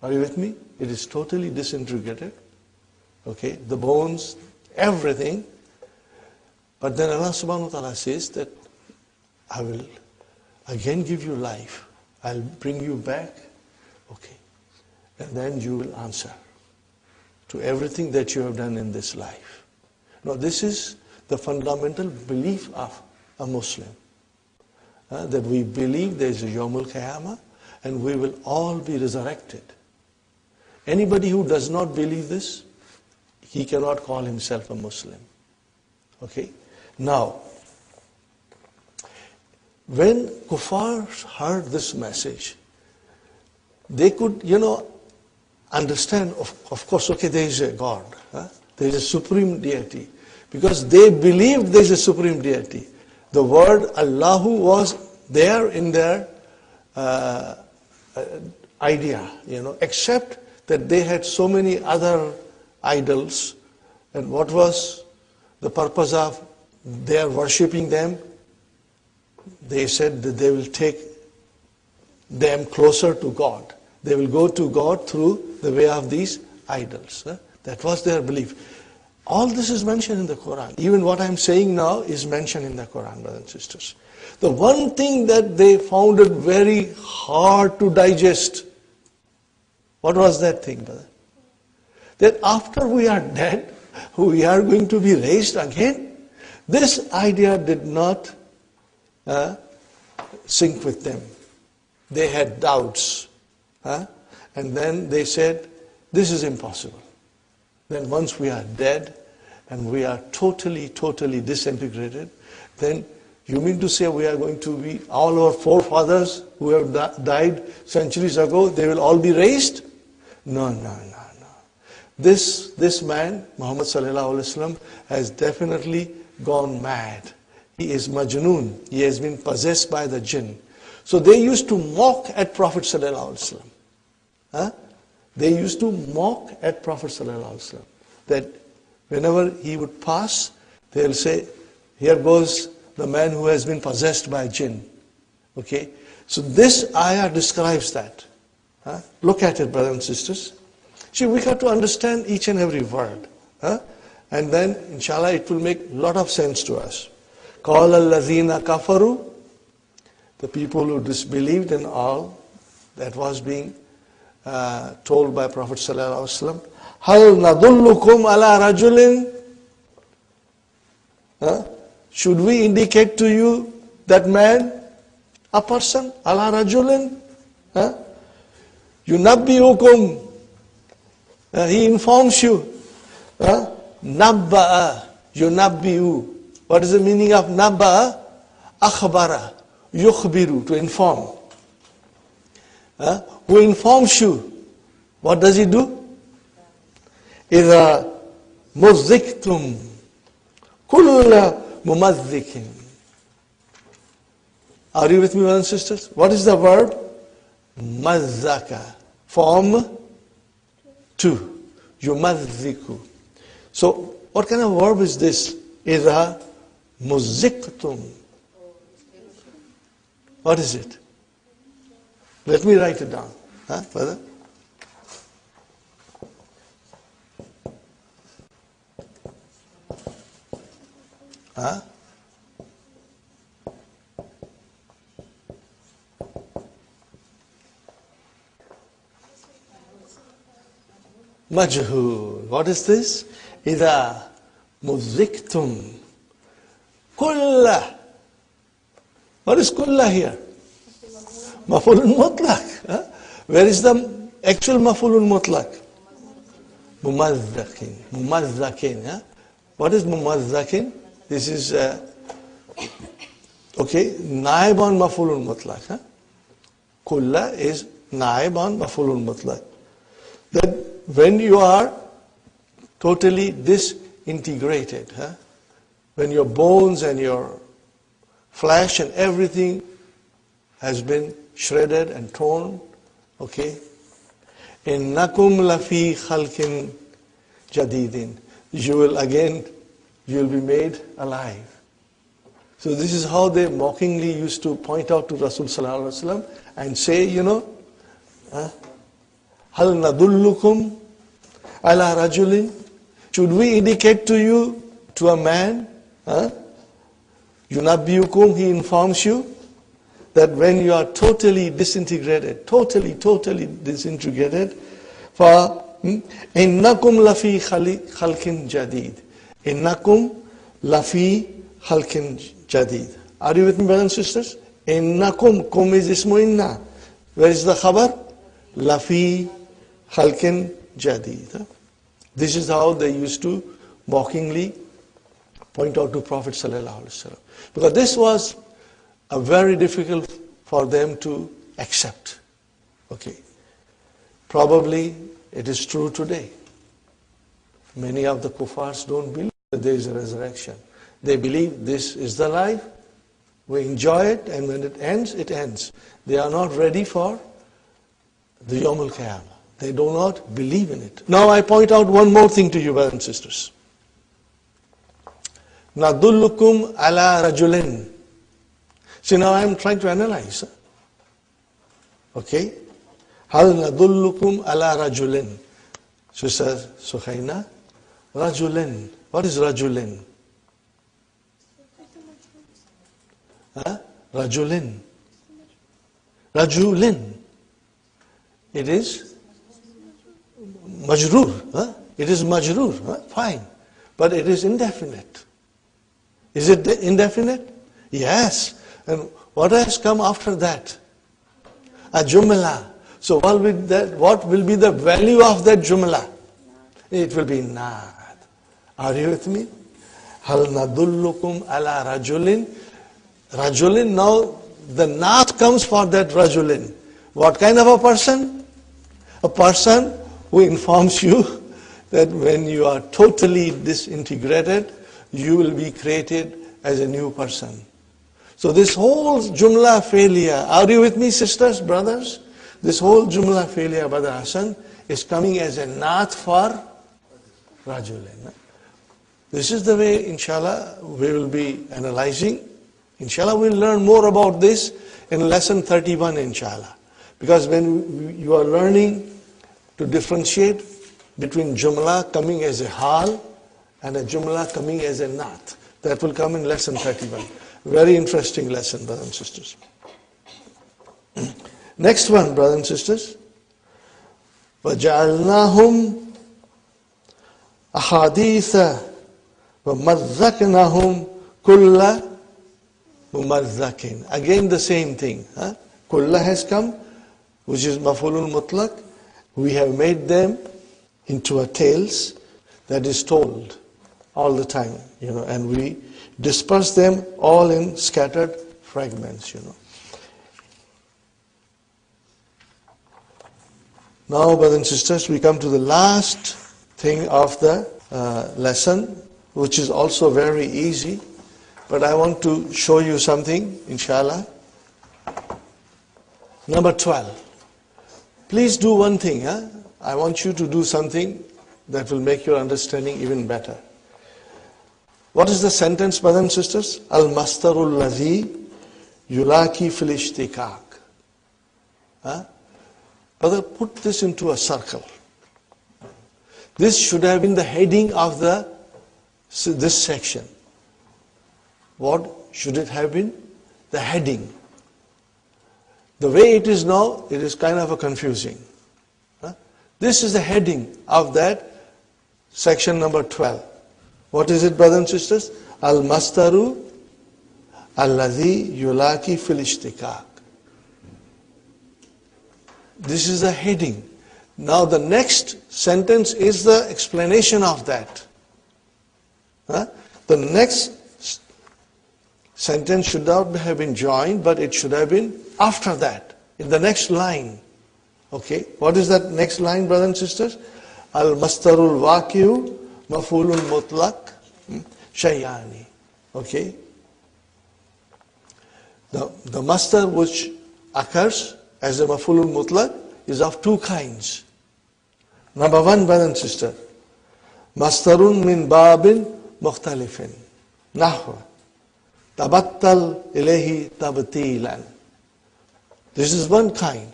Are you with me? It is totally disintegrated. Okay, the bones, everything. But then Allah subhanahu wa ta'ala says that I will again give you life. I'll bring you back. Okay. And then you will answer to everything that you have done in this life. Now this is the fundamental belief of a Muslim. That we believe there is a Yawmul Qiyamah and we will all be resurrected. Anybody who does not believe this, he cannot call himself a Muslim. Okay? Now, when kuffar heard this message, they could, understand, of course, okay, there is a God. There is a supreme deity. Because they believed there is a supreme deity. The word Allahu was there in their idea, except that they had so many other idols. And what was the purpose of their worshipping them? They said that they will take them closer to God. They will go to God through the way of these idols. That was their belief. All this is mentioned in the Quran. Even what I'm saying now is mentioned in the Quran, brothers and sisters. The one thing that they found it very hard to digest, what was that thing, brother? That after we are dead, we are going to be raised again. This idea did not sync with them. They had doubts. And then they said, this is impossible. Then once we are dead and we are totally disintegrated, then you mean to say we are going to be, all our forefathers who have died centuries ago, they will all be raised? No. This man, Muhammad sallallahu alaihi wasallam, has definitely gone mad. He is majnoon. He has been possessed by the jinn. So they used to mock at Prophet sallallahu alaihi wasallam. They used to mock at Prophet sallallahu alaihi wasallam. That whenever he would pass, they'll say, here goes the man who has been possessed by jinn. Okay? So this ayah describes that. Look at it, brothers and sisters. See, we have to understand each and every word. And then, inshallah, it will make a lot of sense to us. قَالَ الَّذِينَ كَفَرُوا. The people who disbelieved in all that was being told by Prophet sallallahu alaihi wasallam. هَلْ نَدُلُّكُمْ عَلَى رَجُلٍ. Should we indicate to you that man, a person, عَلَى رَجُلٍ. يُنَبِّئُكُمْ. He informs you. Nabba'a, yunabbi'u. What is the meaning of nabba'a? Akhbara, yukhbiru, to inform. Who informs you? What does he do? إِذَا مُزِّقْتُمْ كُلَّ مُمَزِّقٍ. Are you with me, brothers and sisters? What is the verb? Mazzaka. Form 2. Yumazziku. So, what kind of verb is this? إِذَا مُزِّقْتُمْ. What is it? Let me write it down. Brother? Majhul. What is this? Ida muziktum. Kulla. What is kulla here? Mafulun mutlaq. Huh? Where is the actual mafulun mutlaq? Mumazzakin. Mumazzakin. Huh? What is mumazzakin? This is, okay, naib on mafulun mutlaq. Huh? Kulla is naib on mafulun mutlaq. That when you are totally disintegrated, huh? When your bones and your flesh and everything has been shredded and torn, okay? Innakum lafi khalqin jadidin. You will be made alive. So this is how they mockingly used to point out to Rasul sallallahu alaihi wasallam and say, Hal nadullukum ala rajulin? Should we indicate to you, to a man? Yunabbiyukum, he informs you that when you are totally disintegrated, totally disintegrated, for innakum lafi khalqin jadid. Innakum lafi khalqin jadid. Are you with me, brothers and sisters? Innakum, kum is ismu inna. Where is the khabar? Lafi khalqin jadid. This is how they used to mockingly point out to Prophet sallallahu alaihi wasallam, because this was a very difficult for them to accept. Okay, probably it is true today. Many of the kuffars don't believe that there is a resurrection. They believe this is the life, we enjoy it, and when it ends, it ends. They are not ready for the Yawm al-Qiyamah. They do not believe in it. Now I point out one more thing to you, brothers and sisters. Nadullukum ala rajulin. See, now I am trying to analyze. Okay? Hal nadullukum ala rajulin. Sister Sukhaina, rajulin. What is rajulin? Rajulin. Rajulin. It is majroor. It is majroor. Fine. But it is indefinite. Is it indefinite? Yes. And what has come after that? A jumla. So what will be the value of that jumla? It will be naat. Are you with me? Hal nadullukum ala rajulin. Rajulin, now the naat comes for that rajulin. What kind of a person? A person who informs you that when you are totally disintegrated, you will be created as a new person. So this whole jumla failure, are you with me, sisters, brothers? This whole jumla failure, Brother Hassan, is coming as a naat for rajulin. This is the way, inshallah, we will be analyzing. Inshallah, we'll learn more about this in lesson 31, inshallah. Because when you are learning to differentiate between jumla coming as a hal and a jumla coming as a naat, that will come in lesson 31. Very interesting lesson, brothers and sisters. Next one, brothers and sisters. وَجَعَلْنَاهُمْ أَحَادِيثَ وَمَزَّقْنَاهُمْ كُلَّ مُمَزَّقٍ. Again the same thing. Kulla has come, which is mafulul mutlaq. We have made them into a tales that is told all the time, and we disperse them all in scattered fragments, Now, brothers and sisters, we come to the last thing of the lesson, which is also very easy, but I want to show you something, inshallah. Number 12. Please do one thing. I want you to do something that will make your understanding even better. What is the sentence, brothers and sisters? Al-mastarul ladhi yulaki fil ishtikak. Brother, put this into a circle. This should have been the heading of this section. What should it have been? The heading. The way it is now, it is kind of a confusing. This is the heading of that section number 12. What is it, brothers and sisters? Al-mastaru alladhi yulaki fil ishtikak. This is the heading. Now the next sentence is the explanation of that. The next sentence should not have been joined, but it should have been after that, in the next line. Okay, what is that next line, brothers and sisters? Al-mastarul waqi'u maf'ulun mutlaq shay'ani. Okay. The mastar which occurs as a maf'ulun mutlaq is of two kinds. Number one, brother and sister, mastarun min babin mukhtalifin. Nahwa. Tabattal ilayhi tabtilan. This is one kind.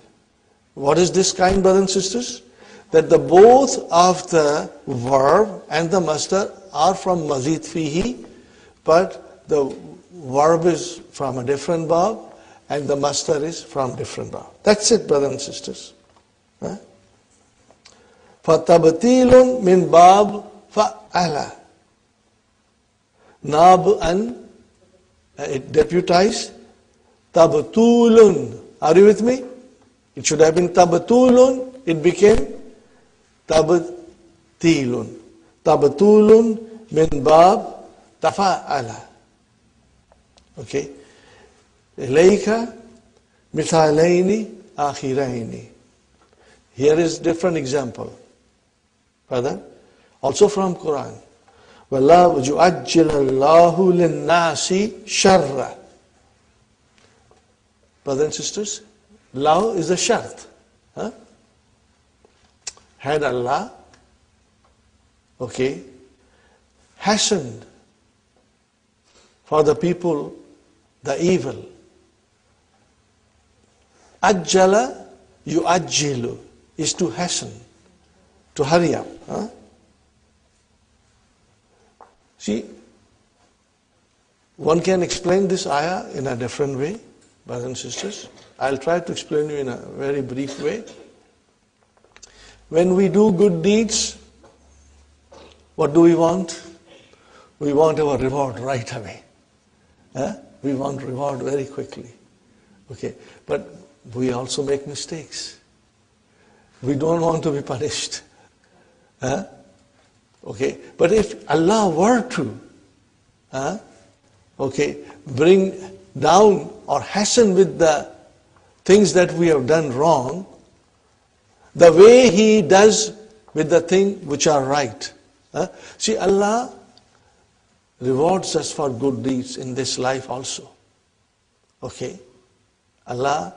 What is this kind, brothers and sisters? That the both of the verb and the mastar are from mazid fihi, but the verb is from a different bab and the mastar is from different bab. That's it, brothers and sisters. فَتَبْتِيلٌ مِنْ بَابْ فَعَلَ نَابْأً. It deputized tabtulun. Are you with me? It should have been tabtulun. It became tabtilun. Tabtulun min bab tafa'ala. Okay. Ilayka mithalaini akhiraini. Here is different example. Brother, also from Quran. وَلَا يُعَجِّلَ اللَّهُ لِلنَّاسِ شَرَّ. Brothers and sisters, law is a shart. Had Allah, okay, hastened for the people the evil. Ajjala yu'ajjilu is to hasten, to hurry up. See, one can explain this ayah in a different way, brothers and sisters. I'll try to explain you in a very brief way. When we do good deeds, what do we want? We want our reward right away. We want reward very quickly. Okay, but we also make mistakes. We don't want to be punished. Okay, but if Allah were to, bring down or hasten with the things that we have done wrong, the way He does with the thing which are right. See, Allah rewards us for good deeds in this life also. Okay, Allah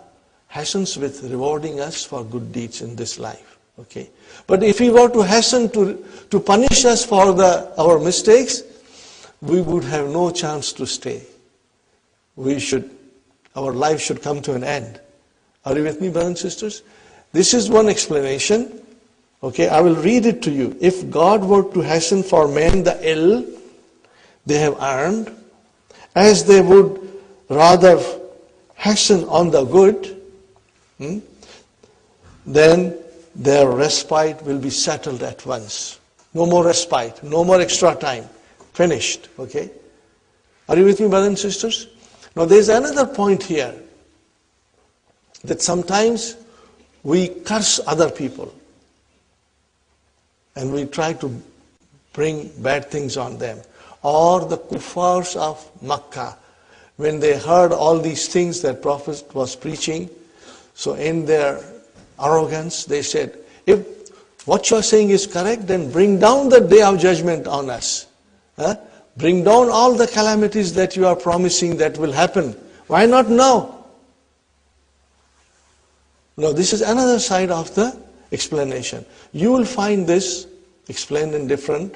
hastens with rewarding us for good deeds in this life. Okay, but if He were to hasten to punish us for our mistakes, we would have no chance to stay. Our life should come to an end. Are you with me, brothers and sisters? This is one explanation. Okay, I will read it to you. If God were to hasten for men the ill they have earned, as they would rather hasten on the good, then their respite will be settled at once. No more respite, no more extra time. Finished. Okay? Are you with me, brothers and sisters? Now there is another point here, that sometimes we curse other people and we try to bring bad things on them. Or the kuffars of Makkah, when they heard all these things that Prophet was preaching, so in their arrogance they said, if what you are saying is correct, then bring down the day of judgment on us. Bring down all the calamities that you are promising that will happen. Why not now? Now this is another side of the explanation. You will find this explained in different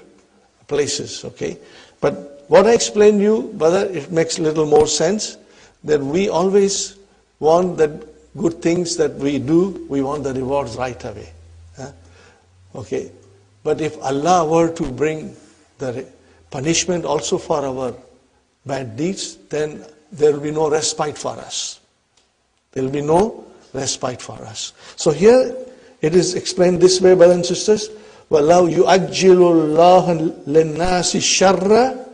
places, okay? But what I explained you, brother, it makes a little more sense, that we always want that good things that we do, we want the rewards right away. Okay? But if Allah were to bring the punishment also for our bad deeds, then there will be no respite for us. There will be no respite for us. So here It is explained this way, brothers and sisters. وَاللَّهُ يُؤَجِّلُ اللَّهَ لِلنَّاسِ الشَّرَّ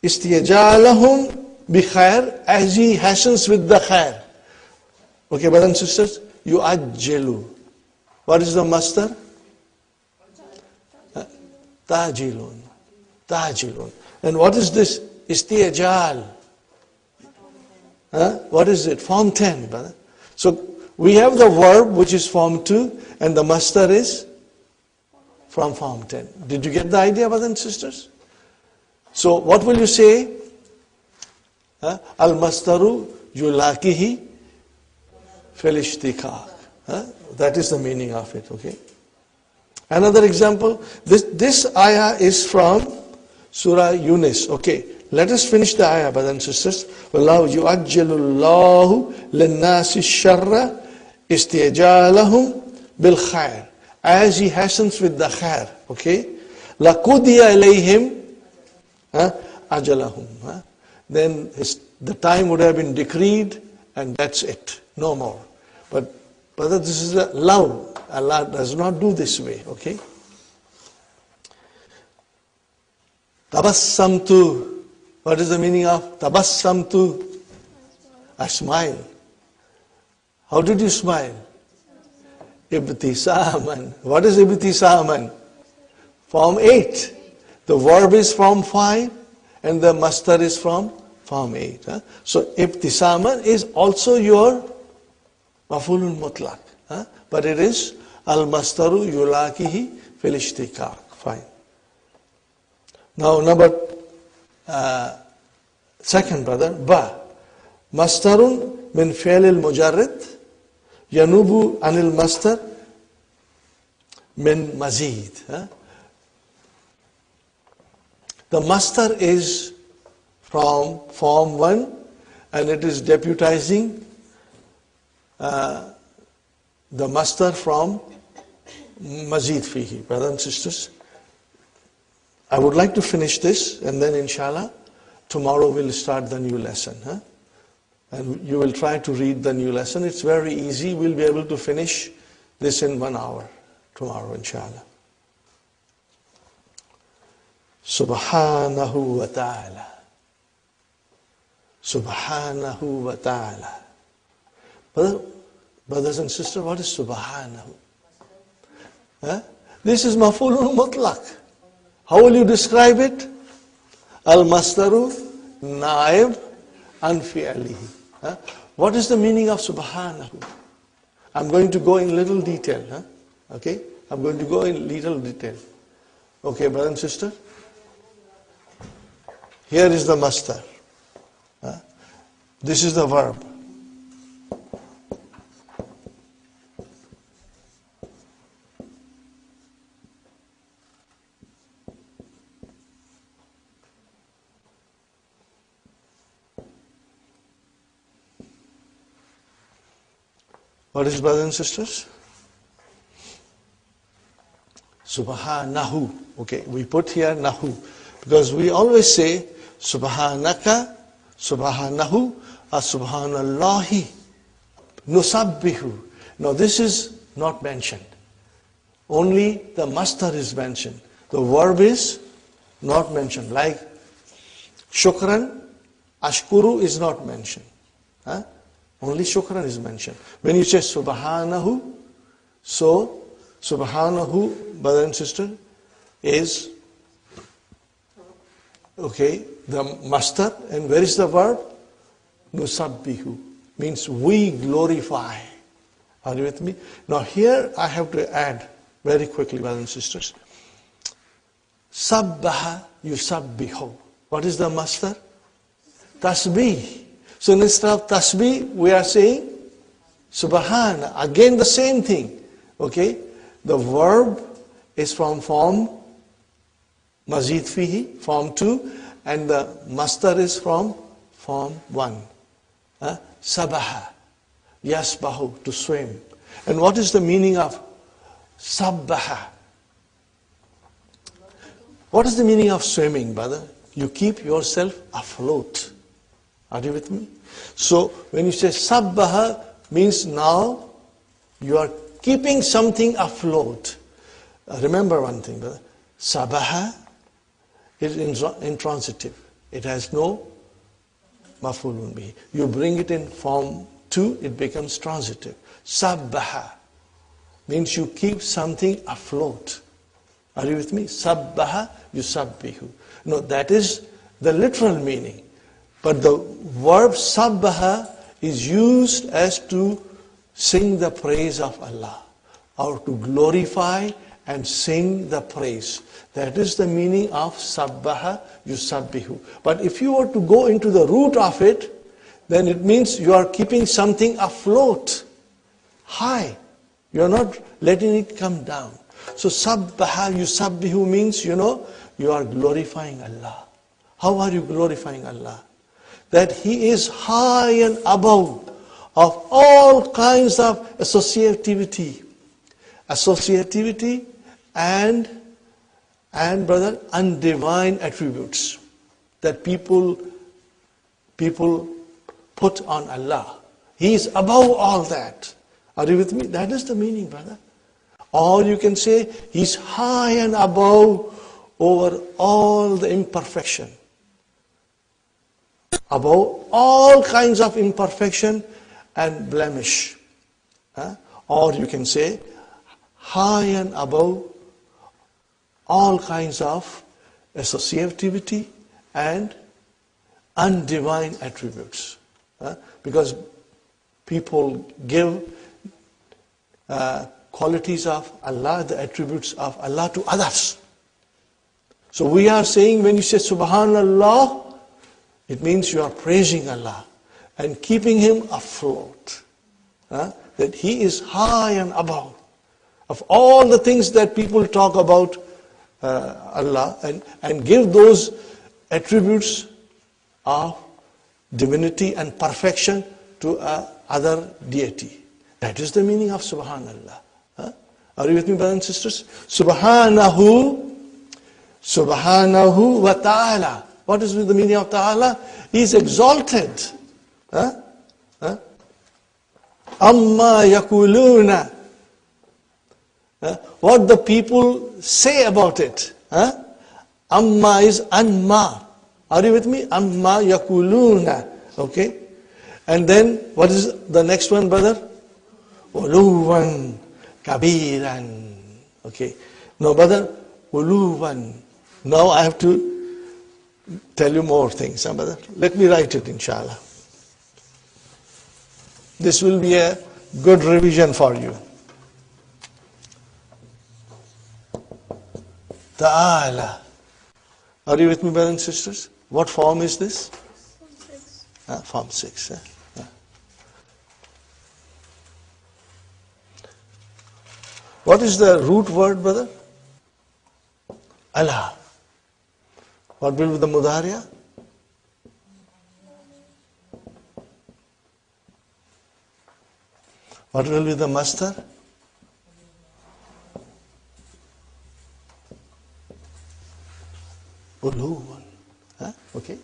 إِسْتِيَجَالَهُمْ بِخَيْرٍ, as He hastens with the khair. Okay, brothers and sisters, يُؤَجِّلُ. What is the master? Tajilun. Tajilun. And what is this? Istijal. What is it? Form 10, brother. So we have the verb which is form 2 and the master is from form 10. Did you get the idea, brothers and sisters? So what will you say? Al-mastaru yulakihi fil ishtiqaq. That is the meaning of it, okay? Another example, this ayah is from Surah Yunus, okay? Let us finish the ayah, brothers and sisters. وَاللَّهُ يُعَجِّلُ اللَّهُ لِلنَّاسِ الشَّرَّ إِسْتِيَجَالَهُمْ بِالْخَيْرِ, as He hastens with the khair, okay? لَقُضِيَ إِلَيْهِمْ أَجَلَهُمْ. Then the time would have been decreed and that's it, no more. But brother, this is a love. Allah does not do this way, okay? Tabassamtu. What is the meaning of tabassamtu? I smile. How did you smile? Ibtisaman. What is ibtisaman? Form 8. The verb is from 5 and the master is from form 8. So ibtisaman is also your maf'ulun mutlaq. But it is al-mastaru yulakihi fil ishtiqaq. Fine. Now number second, brother, ba. Mastarun min fi'lil mujarrid yanubu anil mastar min mazid. The master is from form 1 and it is deputizing the master from mazid fihi. Brothers and sisters, I would like to finish this and then inshallah tomorrow we'll start the new lesson. And you will try to read the new lesson. It's very easy. We'll be able to finish this in 1 hour tomorrow inshallah. Subhanahu wa ta'ala. Subhanahu wa ta'ala. Brothers and sisters, what is subhanahu? This is maf'ulun mutlaq. How will you describe it? Al-mastaru naib an fi'alihi. What is the meaning of subhanahu? I'm going to go in little detail. Okay? I'm going to go in little detail. Okay, brother and sister? Here is the master. This is the verb. What is, brothers and sisters? Subhanahu. Okay, we put here nahu because we always say subhanaka, subhanahu, or subhanallahi, nusabbihu. Now this is not mentioned. Only the master is mentioned. The verb is not mentioned. Like shukran, ashkuru is not mentioned. Only shukran is mentioned. When you say subhanahu, so subhanahu, brother and sister, is okay, the master. And where is the verb? Nusabbihu, means we glorify. Are you with me? Now here I have to add very quickly, brothers and sisters. Sabbaha yusabbihu. What is the master? Tasbih. So instead of tasbih, we are saying subhana. Again the same thing. Okay? The verb is from form mazid fihi, form 2, and the master is from form 1. Sabaha, yasbahu, to swim. And what is the meaning of sabbaha? What is the meaning of swimming, brother? You keep yourself afloat. Are you with me? So when you say sabbaha, means now you are keeping something afloat. Remember one thing, brother. Sabaha is intransitive. It has no maf'ulun bihi. You bring it in form 2, it becomes transitive. Sabbaha means you keep something afloat. Are you with me? Sabbaha yusabbihu. No, that is the literal meaning. But the verb sabbaha is used as to sing the praise of Allah, or to glorify and sing the praise. That is the meaning of sabbaha yusabbihu. But if you were to go into the root of it, then it means you are keeping something afloat, high. You are not letting it come down. So sabbaha yusabbihu means, you are glorifying Allah. How are you glorifying Allah? That He is high and above of all kinds of associativity and brother, undivine attributes that people put on Allah. He is above all that. Are you with me? That is the meaning, brother. Or you can say He's high and above over all the imperfection, above all kinds of imperfection and blemish. Or you can say high and above all kinds of associativity and undivine attributes. Because people give qualities of Allah, the attributes of Allah to others. So we are saying, when you say Subhanallah, it means you are praising Allah and keeping Him afloat. That He is high and above of all the things that people talk about Allah, and give those attributes of divinity and perfection to other deity. That is the meaning of Subhanallah. Are you with me, brothers and sisters? Subhanahu wa ta'ala. What is the meaning of ta'ala? He is exalted. Amma yakuluna. What the people say about it. Amma is anma. Are you with me? Amma yakuluna. Okay. And then what is the next one, brother? Uluwan kabiran. Okay. No, brother. Uluwan. Now I have to tell you more things, brother. Let me write it, inshallah. This will be a good revision for you. Ta'ala. Are you with me, brothers and sisters? What form is this? Form 6. What is the root word, brother? Allah. What will be the mudariya? What will be the masdar? Uluwan. Okay.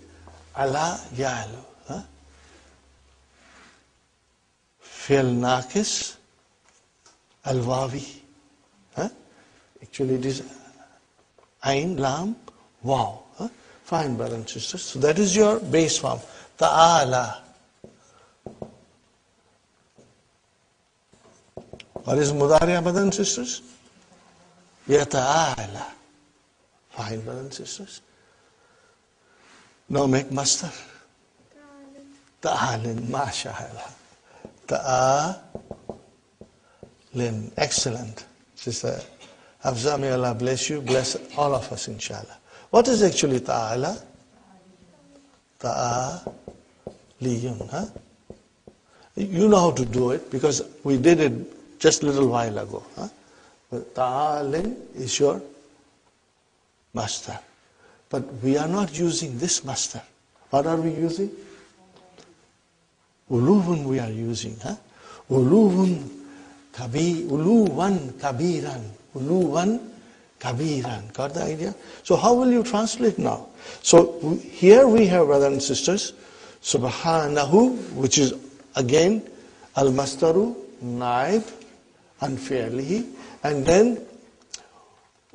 Allah ya'lu. Fi'l naqis al-wawi. Actually it is ain, lam, waw. Fine, brothers and sisters. So that is your base form. Ta'ala. What is mudariya, brothers and sisters? Yata'ala. Fine, brothers and sisters. Now make masdar. Ta'alin. MashaAllah. Ta'alin. Excellent. Sister Hafza, may Allah bless you. Bless all of us, inshallah. What is actually ta'ala? Ta'aliyun. You know how to do it because we did it just a little while ago. Ta'alin is your master. But we are not using this master. What are we using? Uluwan we are using. Uluwan kabiran. Uluwan kabiran. Got the idea? So how will you translate now? So here we have, brothers and sisters, Subhanahu, which is again al-mastaru naib unfairly. And then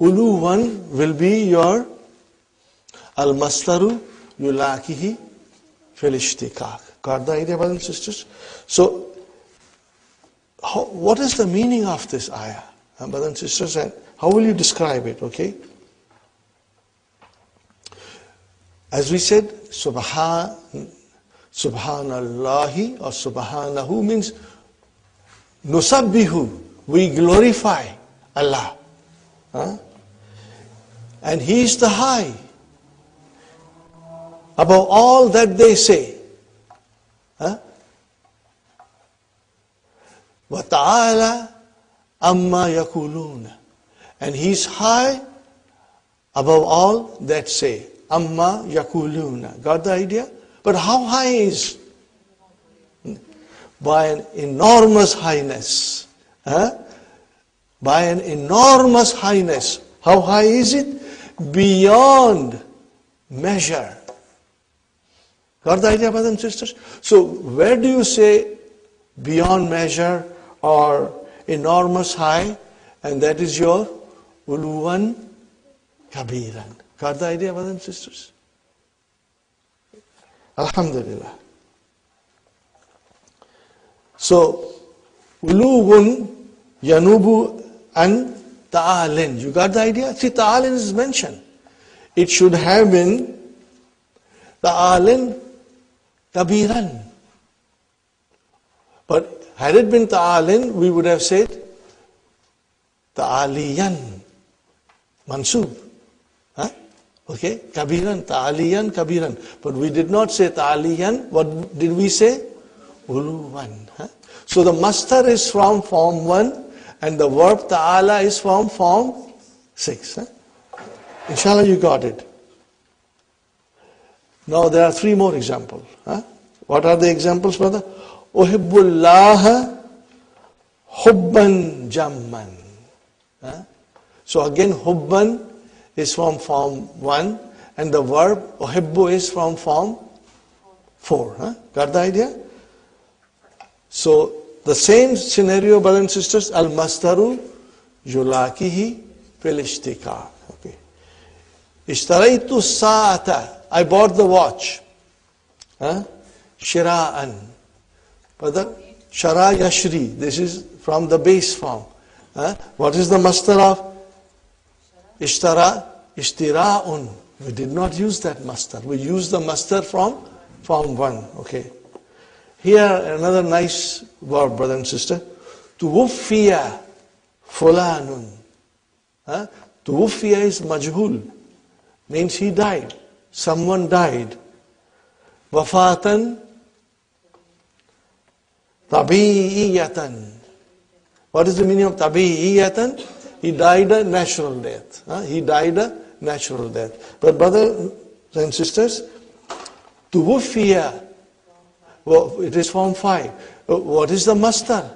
uluwan will be your al-mastaru yulakihi fil ishtiqaq. Got the idea, brothers and sisters? So, what is the meaning of this ayah, brothers and sisters, and how will you describe it, okay? As we said, subhanallahi or subhanahu means nusabbihu, we glorify Allah. And He is the high above all that they say. وَتَعَالَى أَمَّا يَقُولُونَ. And He is high above all that say. Amma yakuluna. Got the idea? But how high is? By an enormous highness. By an enormous highness. How high is it? Beyond measure. Got the idea, brothers and sisters? So where do you say beyond measure or enormous high? And that is your uluwan kabiran. Got the idea, brothers and sisters? Alhamdulillah. So, uluwun yanubu an ta'alin. You got the idea? See, ta'alin is mentioned. It should have been ta'alin kabiran. But had it been ta'alin, we would have said ta'aliyan mansub. Okay, kabiran, ta'aliyan, kabiran. But we did not say ta'aliyan. What did we say? Uluwan. So the mastar is from form 1 and the verb ta'ala is from form 6. Inshallah you got it. Now there are 3 more examples. What are the examples, brother? Uhibbullaha hubban jamman. So again, hubban is from form 1 and the verb uhibbu is from form 4. Got the idea? So the same scenario, brothers and sisters, al-mastaru yulakihi fil ishtiqaq. Okay. Ishtaraitu sa'ata. I bought the watch. Shira'an. Brother, shara yashri. This is from the base form. What is the mastar of ishtara? Ishtira'un. We did not use that mastar. We used the mastar from form 1. Okay. Here another nice word, brother and sister. Tuwuffiya fulanun. Tuwuffiya is majhul. Means he died. Someone died. Wafatan tabi'iyatan. What is the meaning of tabi'iyatan? He died a natural death. He died a natural death. But brothers and sisters, tuwuffiya, well, it is form 5. What is the mastar?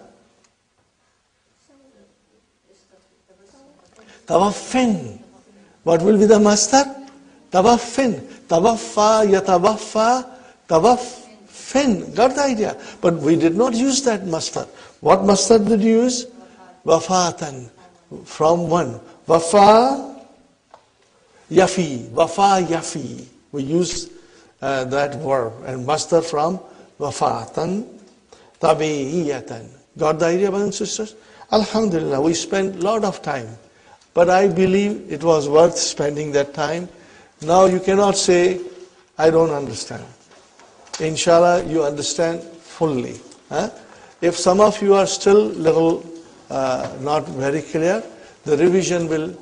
Tawaffin. What will be the mastar? Tawaffin. Tawaffa, yatawaffa, tawaffin. Got the idea? But we did not use that mastar. What mastar did you use? Wafatan. From 1. Wafa yafi. Wafa yafi. We use that verb and mastar from wafatan tabi'iyatan. Got the idea, brothers and sisters? Alhamdulillah, we spent a lot of time. But I believe it was worth spending that time. Now you cannot say, I don't understand. Inshallah, you understand fully. If some of you are still little not very clear, the revision will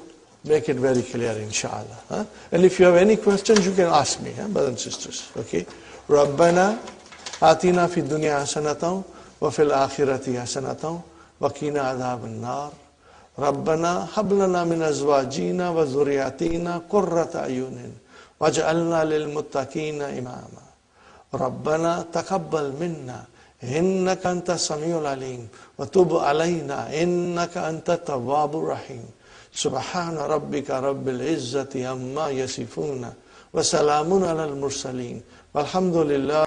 make it very clear, inshallah. And if you have any questions, you can ask me, brothers and sisters. Okay? Rabbana atina fi dunya hasanatan wa fil akhirati hasanatan wa qina adhaban nar. Rabbana hab lana min azwajina wa zurriyatina qurrata ayunin waj'alna lil muttaqina imama. Rabbana taqabbal minna innaka antas samiul alim wa tub alayna innaka antat tawwabur rahim. Subhana rabbika rabbil izzati amma yasifuna wa salamun alal mursalin walhamdulillah.